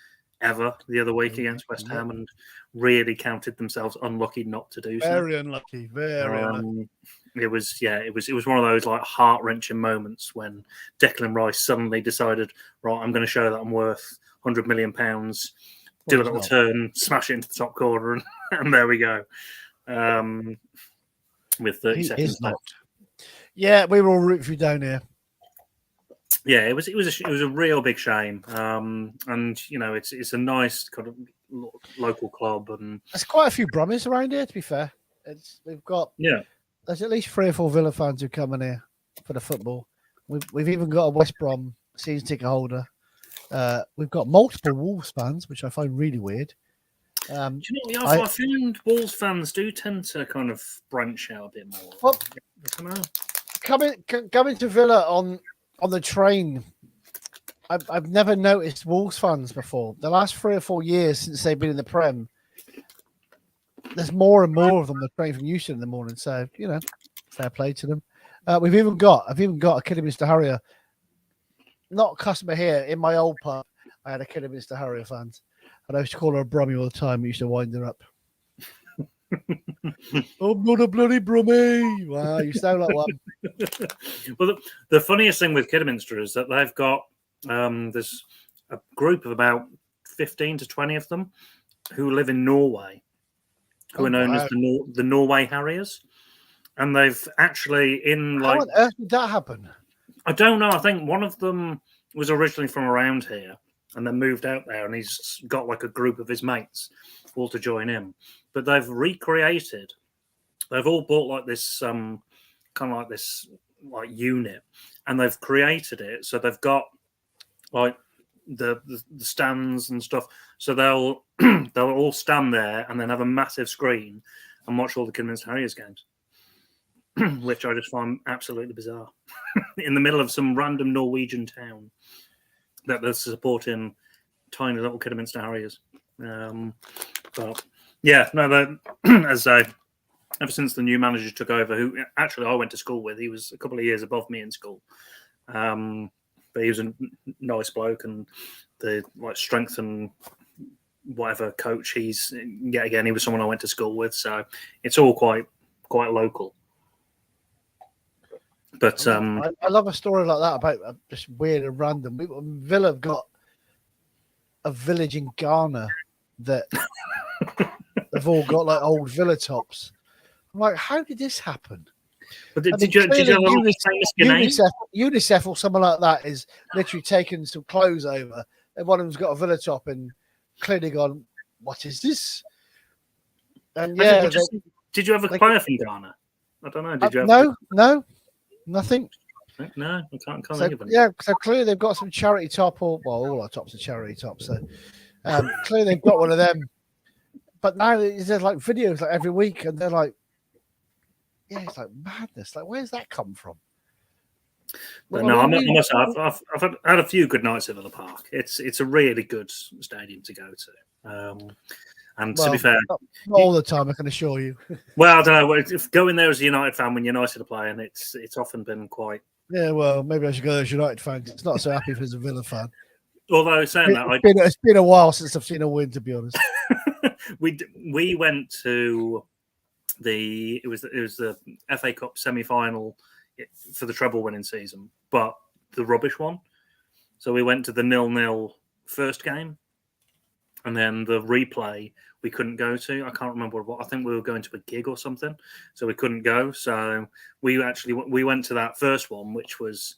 ever the other week against West Ham and really counted themselves unlucky not to do so. Very unlucky. Very unlucky. It was one of those like heart-wrenching moments when Declan Rice suddenly decided, right, I'm going to show that I'm worth £100 million, do a little turn, smash it into the top corner, and And there we go. With 30 He seconds is left. not. Yeah, we were all rooting for you down here. Yeah, it was a real big shame. And it's a nice kind of local club, and There's quite a few Brummies around here. To be fair, we've got there's at least 3 or 4 Villa fans who come in here for the football. We've even got a West Brom season ticket holder. We've got multiple Wolves fans, which I find really weird. Do you know what? I find Wolves fans do tend to kind of branch out a bit more. Well, I don't know. Coming to Villa on the train, I've never noticed Wolves fans before. The last 3 or 4 years since they've been in the Prem, there's more and more of them that train from Euston in the morning. So fair play to them. I've even got a Kidderminster Harrier, not a customer here in my old pub. I had a Kidderminster Harrier fan, and I used to call her a Brummie all the time. We used to wind her up. I'm not a bloody Brummie. Wow, you sound like one. Well, the funniest thing with Kidderminster is that they've got there's a group of about 15 to 20 of them who live in Norway, who are known as the Norway Harriers. And they've actually How on earth did that happen? I don't know. I think one of them was originally from around here and then moved out there, and he's got like a group of his mates all to join him. But they've recreated. They've all bought like this kind of like this like unit, and they've created it so they've got like the stands and stuff. So they'll all stand there and then have a massive screen and watch all the Kidderminster Harriers games. Which I just find absolutely bizarre. In the middle of some random Norwegian town that they're supporting tiny little Kidderminster Harriers. But yeah, no, as I ever since the new manager took over, who actually I went to school with, he was a couple of years above me in school. But he was a nice bloke, and the strength and whatever coach he was someone I went to school with, so it's all quite local. But I love a story like that about just weird and random. Villa have got a village in Ghana that they've all got like old villa tops. I'm like, how did this happen? But did you have UNICEF or someone like that is literally taking some clothes over, and one of them's got a villa top and clearly gone, what is this? And yeah, did you have a player from Ghana? I don't know. Did you have no. Nothing. No, I can't think of it. Yeah, so clearly they've got some charity top, all our tops are charity tops. So clearly they've got one of them. But now there's like videos like every week, and they're like, yeah, it's like madness. Like, where's that come from? But no, I've had a few good nights at Villa Park. It's a really good stadium to go to. And to be fair, not all the time, I can assure you. Well, I don't know. If going there as a United fan when United are playing, it's often been quite. Yeah, well, maybe I should go as a United fan. It's not so happy if it's a Villa fan. Although saying that, it's been a while since I've seen a win, to be honest. we went to it was the FA Cup semi-final for the treble winning season, but the rubbish one. So we went to the 0-0 first game, and then the replay we couldn't go to. I can't remember what. I think we were going to a gig or something, so we couldn't go. So we went to that first one, which was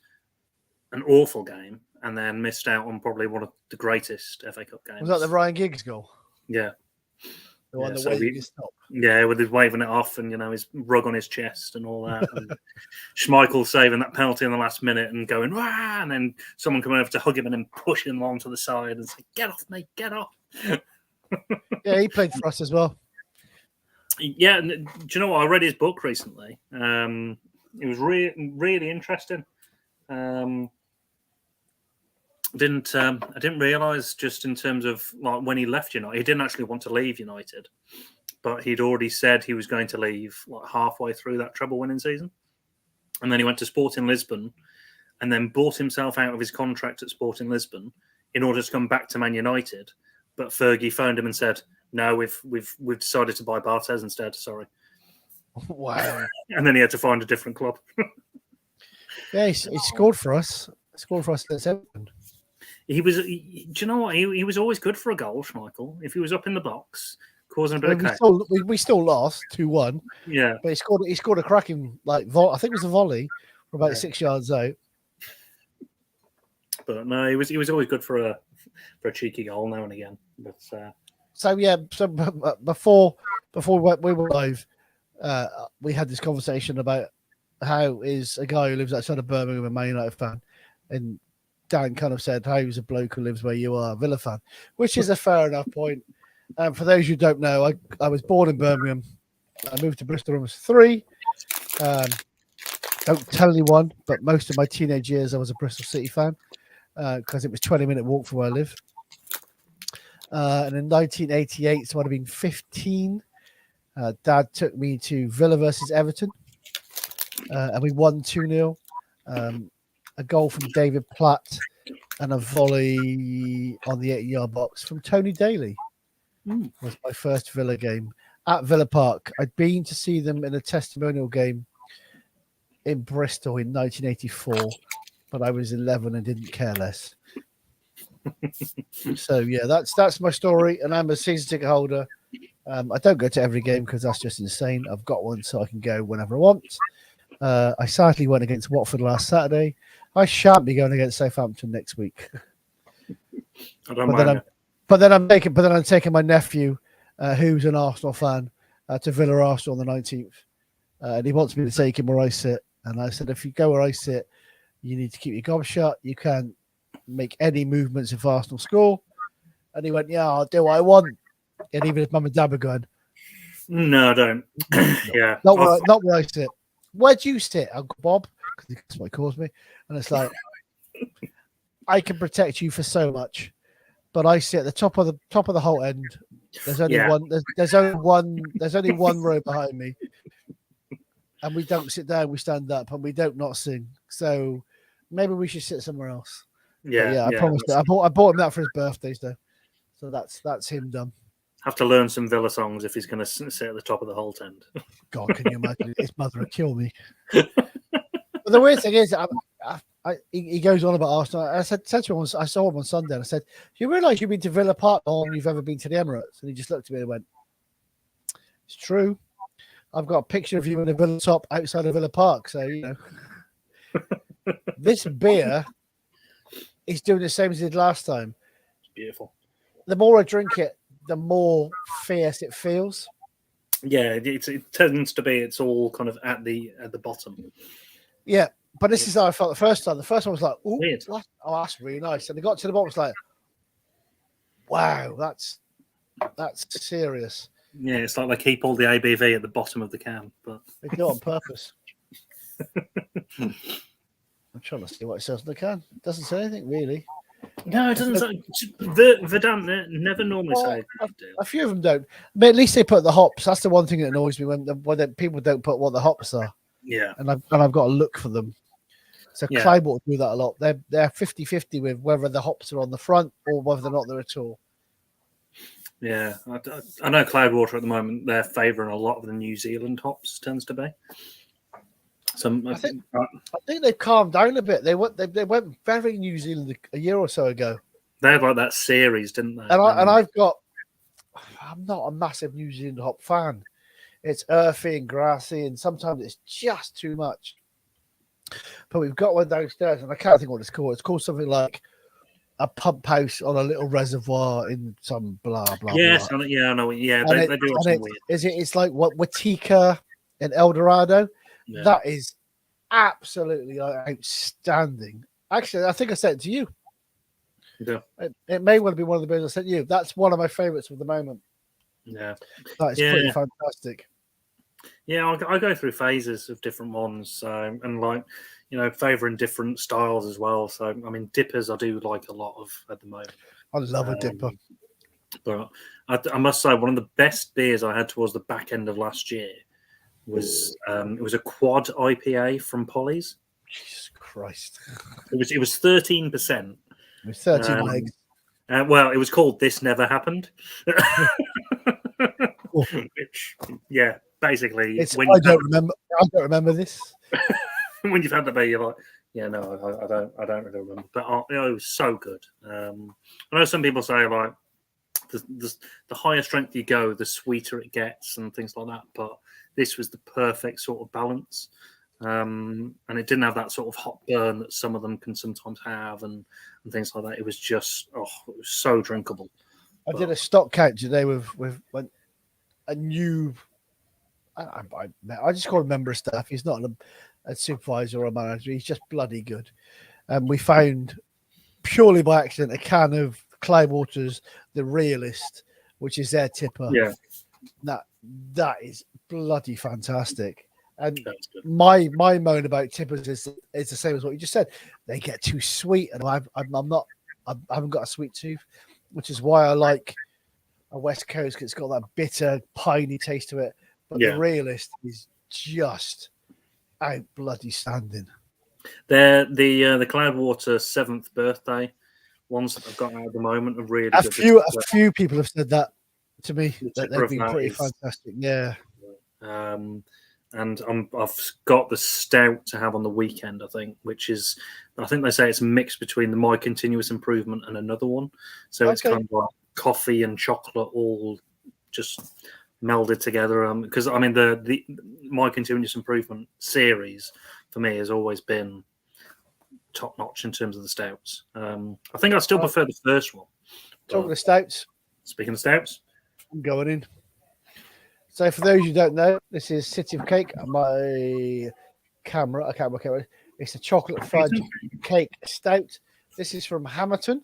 an awful game, and then missed out on probably one of the greatest FA Cup games. Was that the Ryan Giggs goal? Yeah. The one that waved his top. Yeah, with his waving it off and, his rug on his chest and all that. And Schmeichel saving that penalty in the last minute and going, "Wah!" And then someone coming over to hug him and then pushing him onto the side and say, "Get off, mate, get off." Yeah, he played for us as well. Yeah, and do you know what? I read his book recently. It was really interesting. I didn't realise just in terms of like when he left United, he didn't actually want to leave United, but he'd already said he was going to leave like halfway through that treble-winning season, and then he went to Sporting Lisbon, and then bought himself out of his contract at Sporting Lisbon in order to come back to Man United. But Fergie phoned him and said, "No, we've decided to buy Barthez instead. Sorry." Wow! And then he had to find a different club. Yeah, he scored for us. Scored for us at Everton. Do you know what? He was always good for a goal, Schmeichel. If he was up in the box, causing a bit I of mean, chaos. we still lost 2-1, Yeah, but he scored a cracking I think it was a volley from about Yeah. 6 yards out. but no, he was always good for a cheeky goal now and again. But So yeah, before we were live, we had this conversation about how is a guy who lives outside of Birmingham a Man United fan, and Dan kind of said, "How's a bloke who lives where you are, a Villa fan?" Which is a fair enough point. For those who don't know, I was born in Birmingham. I moved to Bristol when I was 3. Don't tell anyone, but most of my teenage years I was a Bristol City fan because it was 20-minute walk from where I live. And in 1988, so I'd have been 15. Dad took me to Villa versus Everton, and we won 2-0. A goal from David Platt and a volley on the 8-yard box from Tony Daly was my first Villa game at Villa Park. I'd been to see them in a testimonial game in Bristol in 1984, but I was 11 and didn't care less. So yeah, that's my story, and I'm a season ticket holder. I don't go to every game because that's just insane. I've got one so I can go whenever I want. I sadly went against Watford last Saturday. I shan't be going against Southampton next week. But then I'm taking my nephew, who's an Arsenal fan, to Villa Arsenal on the 19th, and he wants me to take him where I sit. And I said, if you go where I sit, you need to keep your gob shut. You can't make any movements if Arsenal score. And he went, yeah, I'll do what I want. And even if mum and dad were going, no, I don't. Yeah, not where I sit. Where do you sit, Uncle Bob? Because that's what he calls me. And it's like, I can protect you for so much, but I sit at the top of the whole end. There's only one. There's only one row behind me, and we don't sit down. We stand up, and we don't not sing. So maybe we should sit somewhere else. Yeah, I promised that. I bought him that for his birthday, so that's him done. Have to learn some Villa songs if he's going to sit at the top of the whole tent. God, can you imagine? His mother would kill me. But the weird thing is, he goes on about Arsenal. I said to him, I saw him on Sunday, and I said, "You realise you've been to Villa Park more than you've ever been to the Emirates?" And he just looked at me and went, "It's true. I've got a picture of you in a Villa top outside of Villa Park, so you know." This beer is doing the same as it did last time. It's beautiful. The more I drink it, the more fierce it feels. Yeah, it tends to be. It's all kind of at the bottom. Yeah, but this is how I felt the first time. The first one was like, "Ooh, weird. That's really nice." And they got to the bottom, it's like, "Wow, that's serious." Yeah, it's like they keep all the ABV at the bottom of the can, but They do it on purpose. I'm trying to see what it says in the can. It doesn't say anything really. No, it doesn't. Verdant never normally say. A few of them don't, but at least they put the hops. That's the one thing that annoys me when people don't put what the hops are. Yeah, and I've got to look for them. So Clydewater do that a lot. They're 50-50 with whether the hops are on the front or whether they're not there at all. Yeah, I know Clydewater at the moment. They're favouring a lot of the New Zealand hops. Tends to be. I think they've calmed down a bit. They went very New Zealand a year or so ago. They had like that series, didn't they? I'm not a massive New Zealand hop fan. It's earthy and grassy, and sometimes it's just too much. But we've got one downstairs, and I can't think what it's called. It's called something like a pump house on a little reservoir in some blah blah. Yes, blah. I know. Yeah, they do something weird. It's like what Watika and El Dorado. Yeah. That is absolutely outstanding. Actually, I think I said it to you. Yeah. It may well be one of the beers I sent you. That's one of my favorites at the moment. Yeah. That is pretty fantastic. Yeah, I go through phases of different ones, and like, you know, favouring different styles as well. So, I mean, dippers I do like a lot of at the moment. I love a dipper. But I must say, one of the best beers I had towards the back end of last year was it was a quad IPA from Polly's. Jesus Christ! It was 13%. It was 13 legs. Well, it was called "This Never Happened." Which, yeah, basically, I don't remember this. When you've had the beer, you're like, yeah, no, I don't really remember. But it was so good. I know some people say like the higher strength you go, the sweeter it gets, and things like that. But this was the perfect sort of balance, and it didn't have that sort of hot burn that some of them can sometimes have, and things like that. It was just it was so drinkable. I did a stock count today with a new. I just call him member of staff. He's not a supervisor or a manager. He's just bloody good. And we found purely by accident a can of Cloudwater's The Realist, which is their tipper. Yeah, that is bloody fantastic. And my moan about tippers is the same as what you just said. They get too sweet, and I haven't got a sweet tooth, which is why I like a West Coast, because it's got that bitter, piney taste to it. But The Realist is just out bloody standing. The Cloudwater 7th birthday ones that I've got out at the moment are really good. A few people have said that to me, that they've been pretty fantastic. Yeah. And I've got the stout to have on the weekend, I think, I think they say it's a mix between the My Continuous Improvement and another one. So It's kind of like coffee and chocolate all just melded together. Because I mean, the My Continuous Improvement series for me has always been top notch in terms of the stouts. I think I still prefer the first one. Talking of stouts. Speaking of stouts, I'm going in. So for those who don't know, this is City of Cake. My camera, I can't work out. It's a chocolate fudge cake stout. This is from Hamilton.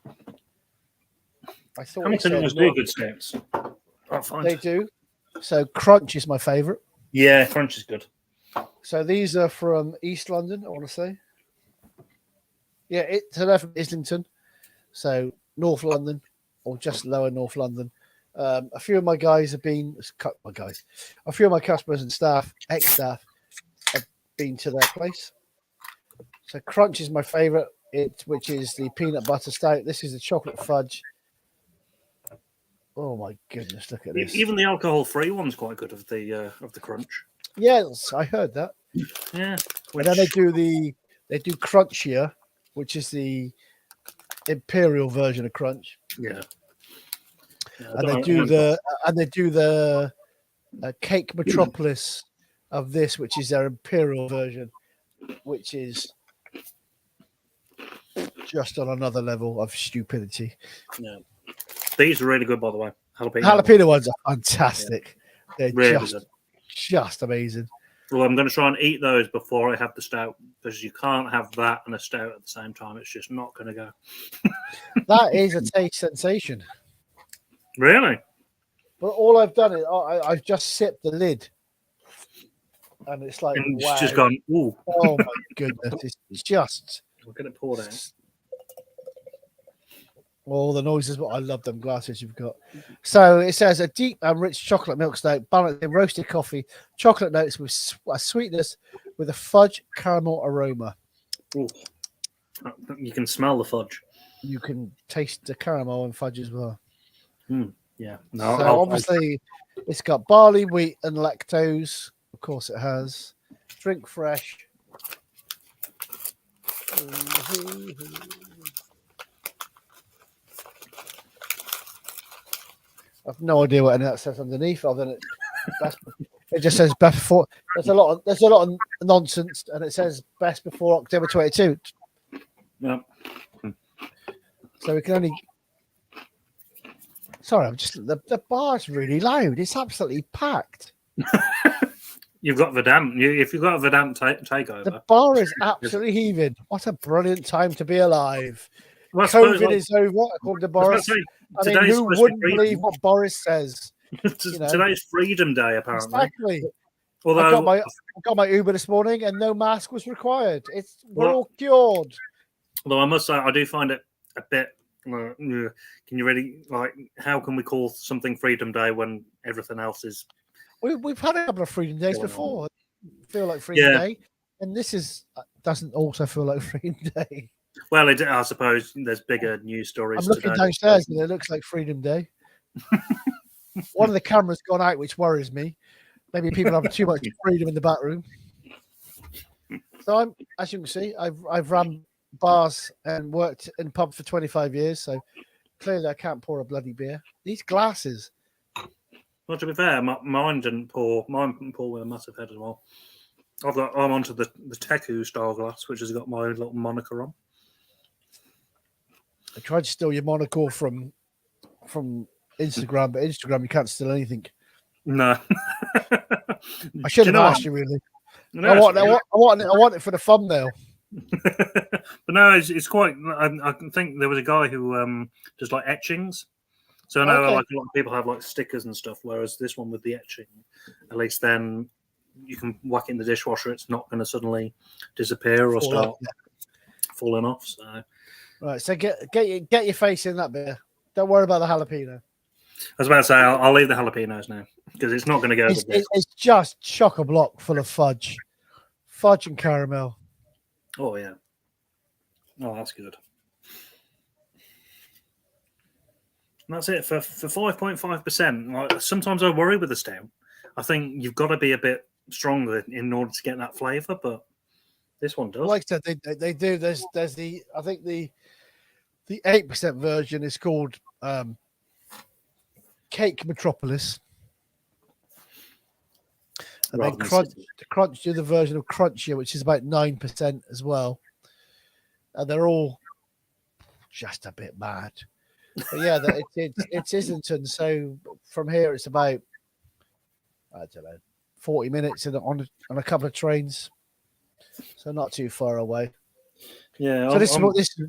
I thought Hamilton always do good stouts. They do. So Crunch is my favourite. Yeah, Crunch is good. So these are from East London, I want to say. Yeah, they're from Islington. So North London, or just lower North London. A few of my guys have been, a few of my customers and staff, ex-staff, have been to their place. So Crunch is my favourite, which is the peanut butter stout. This is the chocolate fudge. Oh my goodness, look at this. Even the alcohol-free one's quite good of the Crunch. Yes, I heard that. Yeah. And then they do Crunchier, which is the imperial version of Crunch. Yeah. And they do the Cake Metropolis of this, which is their imperial version, which is just on another level of stupidity. Yeah. These are really good, by the way. Jalapeno ones are fantastic. Yeah. They're really just amazing. Well, I'm going to try and eat those before I have the stout, because you can't have that and a stout at the same time. It's just not going to go. That is a taste sensation. Really? But all I've done is I've just sipped the lid, and it's like, and wow. It's just gone, ooh. Oh my goodness. It's just. We're going to pour that. All the noises, but I love them glasses you've got. So it says a deep and rich chocolate milk stout balanced in roasted coffee, chocolate notes with a sweetness with a fudge caramel aroma. Ooh. You can smell the fudge. You can taste the caramel and fudge as well. Yeah. No, so obviously it's got barley, wheat, and lactose. Of course it has. Drink fresh. I've no idea what any of that says underneath, other than it just says best before. There's a lot of nonsense, and it says best before October 22. Yeah. So we can only. Sorry, I'm just the bar's really loud. It's absolutely packed. You've got Verdamp. If you've got a Verdamp takeover, the bar is absolutely heaving. What a brilliant time to be alive! Well, COVID is over, according to Boris. I mean, who wouldn't believe what Boris says? Today's Freedom Day, apparently. Exactly. Although I got my Uber this morning, and no mask was required. We're all cured. Although I must say, I do find it a bit. Can you really how can we call something Freedom Day when everything else is? We've had a couple of Freedom Days before. Feel like Freedom Day, and this doesn't also feel like Freedom Day. Well, I suppose there's bigger news stories. I'm looking downstairs, and it looks like Freedom Day. One of the cameras gone out, which worries me. Maybe people have too much freedom in the back room. So as you can see, I've run bars and worked in pub for 25 years. So clearly I can't pour a bloody beer. These glasses. Well, to be fair, mine didn't pour. Mine didn't pour with a massive head as well. I'm onto the Teku style glass, which has got my little moniker on. I tried to steal your monocle from Instagram, but Instagram you can't steal anything. No. I should have asked you really. No, I want it for the thumbnail. But no, it's quite. I think there was a guy who does like etchings. So I know like a lot of people have like stickers and stuff, whereas this one with the etching, at least then you can whack it in the dishwasher. It's not going to suddenly disappear or start falling off. So right, so get your face in that beer. Don't worry about the jalapeno. I was about to say I'll leave the jalapenos now because it's not going to go. It's just chock-a-block full of fudge and caramel. Oh yeah. Oh, that's good. And that's it for 5.5%. Like, sometimes I worry with the stout. I think you've got to be a bit stronger in order to get that flavour, but this one does. Like I said, they do. There's the I think the 8% version is called Cake Metropolis. And then Crunch do the version of Crunchier, which is about 9% as well. And they're all just a bit mad. But yeah, it's Islington. So from here, it's about, I don't know, 40 minutes on a couple of trains. So not too far away. Yeah. So this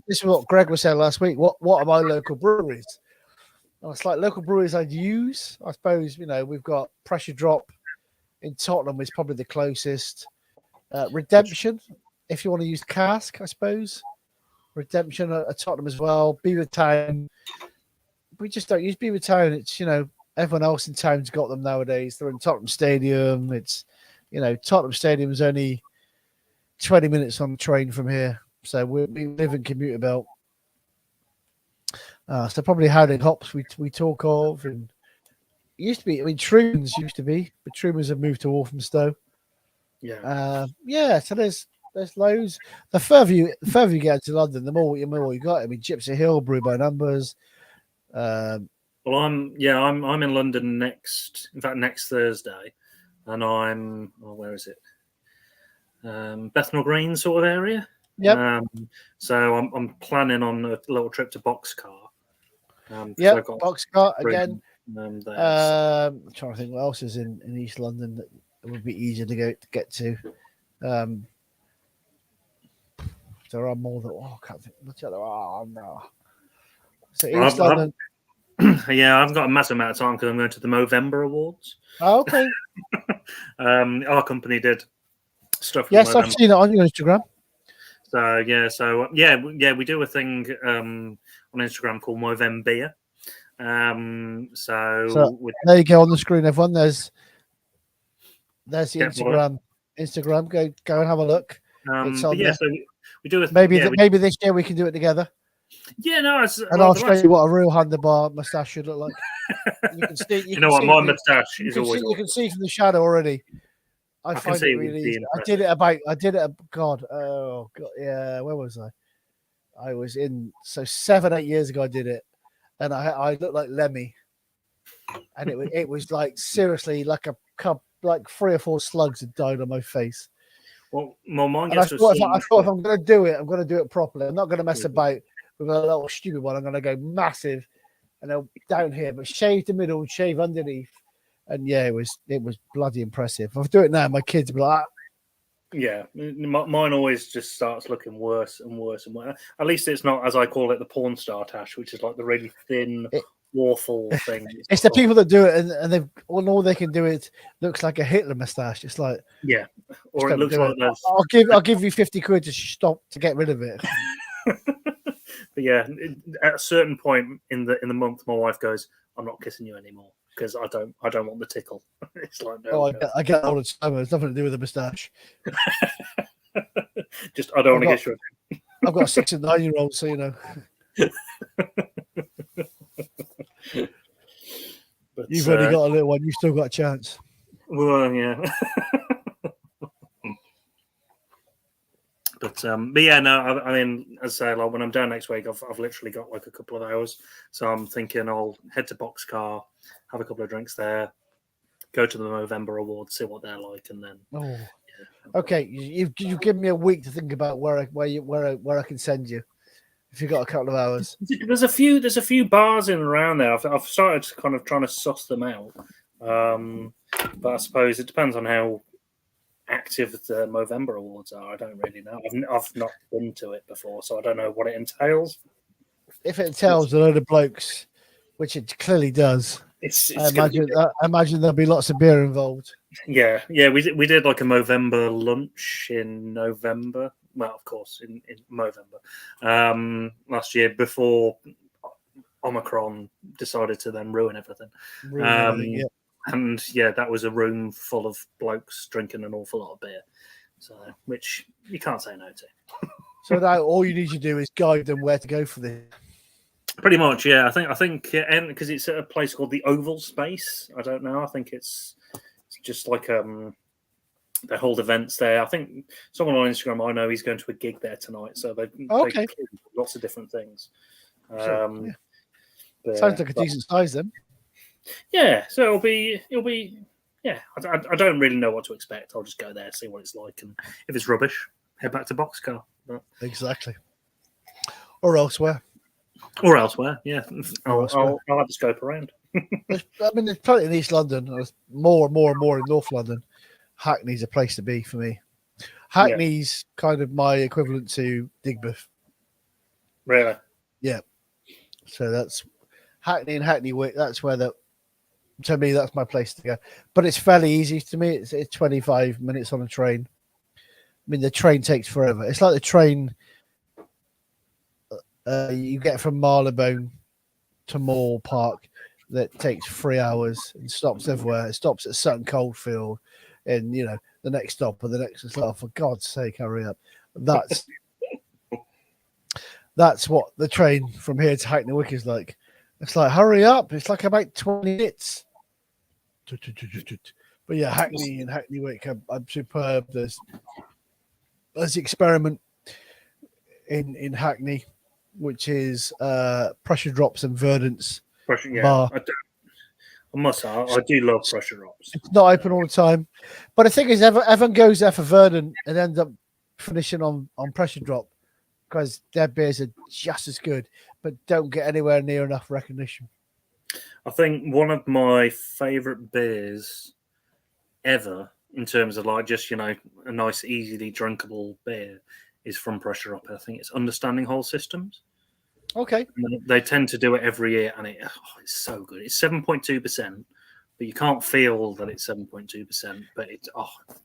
is what Greg was saying last week. What are my local breweries? Well, it's like local breweries I'd use. I suppose, we've got Pressure Drop in Tottenham is probably the closest. Redemption, if you want to use cask, I suppose. Redemption at Tottenham as well. Beavertown. We just don't use Beavertown. It's, everyone else in town's got them nowadays. They're in Tottenham Stadium. It's, Tottenham Stadium is only 20 minutes on the train from here. So we live in commuter belt. So probably Howling Hops we talk of. And it used to be, Truman's used to be, but Truman's have moved to Walthamstow. Yeah. So there's loads. The further you get to London, the more you got. Gypsy Hill, Brew by Numbers. Well, I'm in London next Thursday, and I'm where is it? Bethnal Green sort of area. Yep. So I'm planning on a little trip to Boxcar. Boxcar again. I'm trying to think what else is in East London that would be easier to get to. There are more that I can't think. Which other? Oh no. So East London. Yeah, I've got a massive amount of time because I'm going to the Movember Awards. Oh, okay. Our company did stuff. Yes, I've seen it on your Instagram. So we do a thing on Instagram called Movember. So there you go on the screen, everyone. There's the Instagram. Go and have a look. So we do it. Maybe this year we can do it together. Yeah, no. I'll show you what a real handlebar moustache should look like. You can see. You know what? My moustache is always. You can see from the shadow already. I find it really easy. I did it. God. Oh God. Yeah. Where was I? I was in. So 7-8 years ago, I did it, and I looked like Lemmy, and it was like seriously like a cup, like 3 or 4 slugs had died on my face. Well, mine gets. I thought if I'm going to do it, I'm going to do it properly. I'm not going to mess about with a little stupid one. I'm going to go massive, and then down here, but shave the middle, shave underneath. And yeah, it was bloody impressive. If I do it now, my kids will be like, yeah, mine always just starts looking worse and worse and worse. At least it's not, as I call it, the porn star tash, which is like the really thin, awful thing. It's the people that do it, and they've all they can do it looks like a Hitler moustache. It's like or it looks like this. I'll give you 50 quid to get rid of it. But yeah, at a certain point in the month, my wife goes, "I'm not kissing you anymore." Because I don't want the tickle. It's like I get all the time. It's nothing to do with the moustache. Just I don't want to kiss you. I've got a 6 and 9-year-old, so you know. But, you've only got a little one. You've still got a chance. Well, yeah. But yeah, no, I mean, as I say, like when I'm down next week, I've literally got like a couple of hours, so I'm thinking I'll head to Boxcar, have a couple of drinks there, go to the Movember Awards, see what they're like, and then. Oh, Yeah. okay. You've given me a week to think about where I can send you. If you've got a couple of hours, there's a few bars in and around there. I've started kind of trying to suss them out, but I suppose it depends on how active the Movember Awards are. I don't really know. I've not been to it before, so I don't know what it entails. If it entails a load of blokes, which it clearly does, I imagine there'll be lots of beer involved. Yeah. We did like a Movember lunch in November. Well, of course, in Movember last year before Omicron decided to then ruin everything. Yeah. And yeah, that was a room full of blokes drinking an awful lot of beer, so which you can't say no to. So now all you need to do is guide them where to go for this. Pretty much, yeah. I think, and because it's at a place called the Oval Space. I don't know. I think it's just like they hold events there. I think someone on Instagram I know he's going to a gig there tonight, so they lots of different things. Sure, yeah. But, sounds like a decent size then. Yeah, so it'll be yeah. I don't really know what to expect. I'll just go there, see what it's like, and if it's rubbish, head back to Boxcar. But... Exactly. Or elsewhere. Yeah. I'll have to scope around. There's plenty in East London. There's more and more in North London. Hackney's a place to be for me. Hackney's kind of my equivalent to Digbeth. Really? Yeah. So that's Hackney and Hackney Wick. That's where to me, that's my place to go. But it's fairly easy to me. It's 25 minutes on a train. I mean, the train takes forever. It's like the train you get from Marylebone to Moore Park that takes 3 hours and stops everywhere. It stops at Sutton Coldfield and, the next stop or the next. It's like, for God's sake, hurry up. That's what the train from here to Hackney Wick is like. It's like, hurry up. It's like about 20 minutes. But yeah, Hackney and Hackney Wick are superb. There's the experiment in Hackney, which is Pressure Drops and Verdant's bar. I do love Pressure Drops. It's not open all the time. But the thing is, everyone goes there for Verdant and ends up finishing on Pressure Drop because their beers are just as good, but don't get anywhere near enough recognition. I think one of my favourite beers ever, in terms of like just, a nice, easily drinkable beer, is from Pressure Up. I think it's Understanding Whole Systems. Okay. And they tend to do it every year, and it's so good. It's 7.2%, but you can't feel that it's 7.2%. But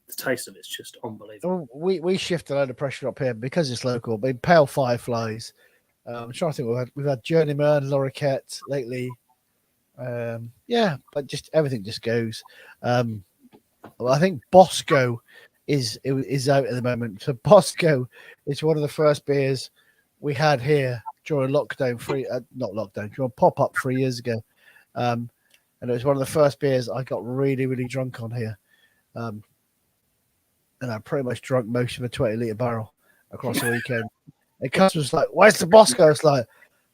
the taste of it's just unbelievable. We shifted a load of Pressure Up here because it's local. But Pale Fireflies. I'm trying to think. We've had Journeyman, Lorikeet lately. But just everything just goes. I think Bosco is out at the moment. So Bosco is one of the first beers we had here during lockdown during pop-up 3 years ago. And it was one of the first beers I got really, really drunk on here. And I pretty much drunk most of a 20-litre barrel across the weekend. And customers like, where's the Bosco? It's like,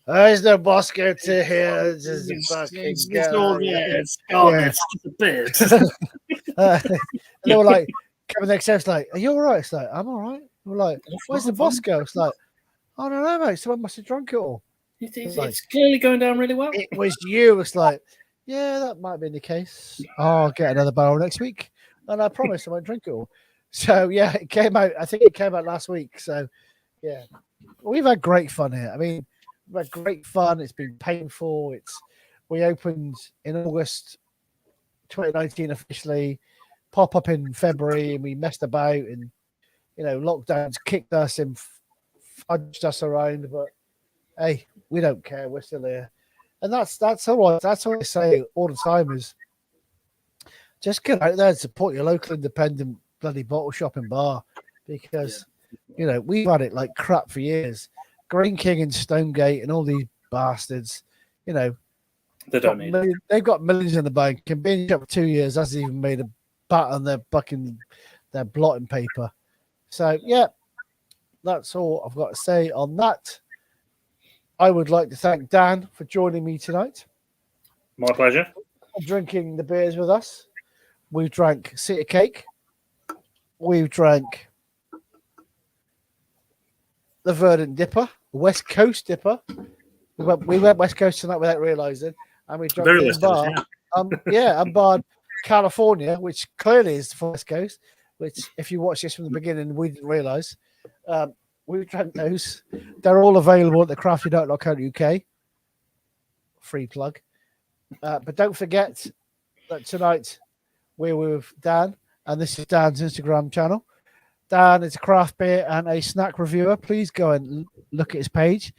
there's no Bosco to here. It's all there. It's a bit. And they were like, coming next day, it's like, are you all right? It's like, I'm all right. We're like, where's the Bosco? It's like, I don't know, mate. Someone must have drunk it all. It's clearly going down really well. It was you. It's like, yeah, that might have been the case. I'll get another barrel next week. And I promise I won't drink it all. So, yeah, it came out. I think it came out last week. So, yeah, we've had great fun here. I mean, we've had great fun. It's been painful. We opened in August 2019 officially, pop up in February, and we messed about and, lockdowns kicked us and fudged us around. But, hey, we don't care. We're still here. And that's all. That's all I say all the time is just get out there and support your local independent bloody bottle shop and bar because, we've had it like crap for years. Green King and Stonegate and all these bastards, they don't need it. They've got millions in the bank and being shut for 2 years hasn't even made a bat on their blotting paper. So, yeah, that's all I've got to say on that. I would like to thank Dan for joining me tonight. My pleasure. Drinking the beers with us. We've drank City Cake. We've drank the Verdant Dipper, West Coast Dipper. We went West Coast tonight without realizing, and we drank Very the bar. Unbarred California, which clearly is the West Coast. Which, if you watch this from the beginning, we didn't realize. We drank those. They're all available at the craftydark.co.uk. Free plug. But don't forget that tonight we're with Dan, and this is Dan's Instagram channel. Dan is a craft beer and a snack reviewer. Please go and look at his page.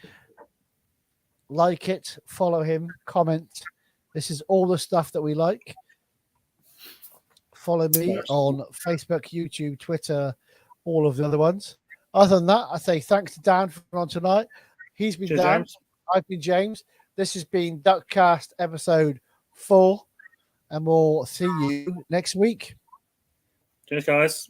Like it, follow him, comment. This is all the stuff that we like. Follow me on Facebook, YouTube, Twitter, all of the other ones. Other than that, I say thanks to Dan for coming on tonight. He's been Dan. James. I've been James. This has been Duckcast episode 4, and we'll see you next week. Cheers, guys.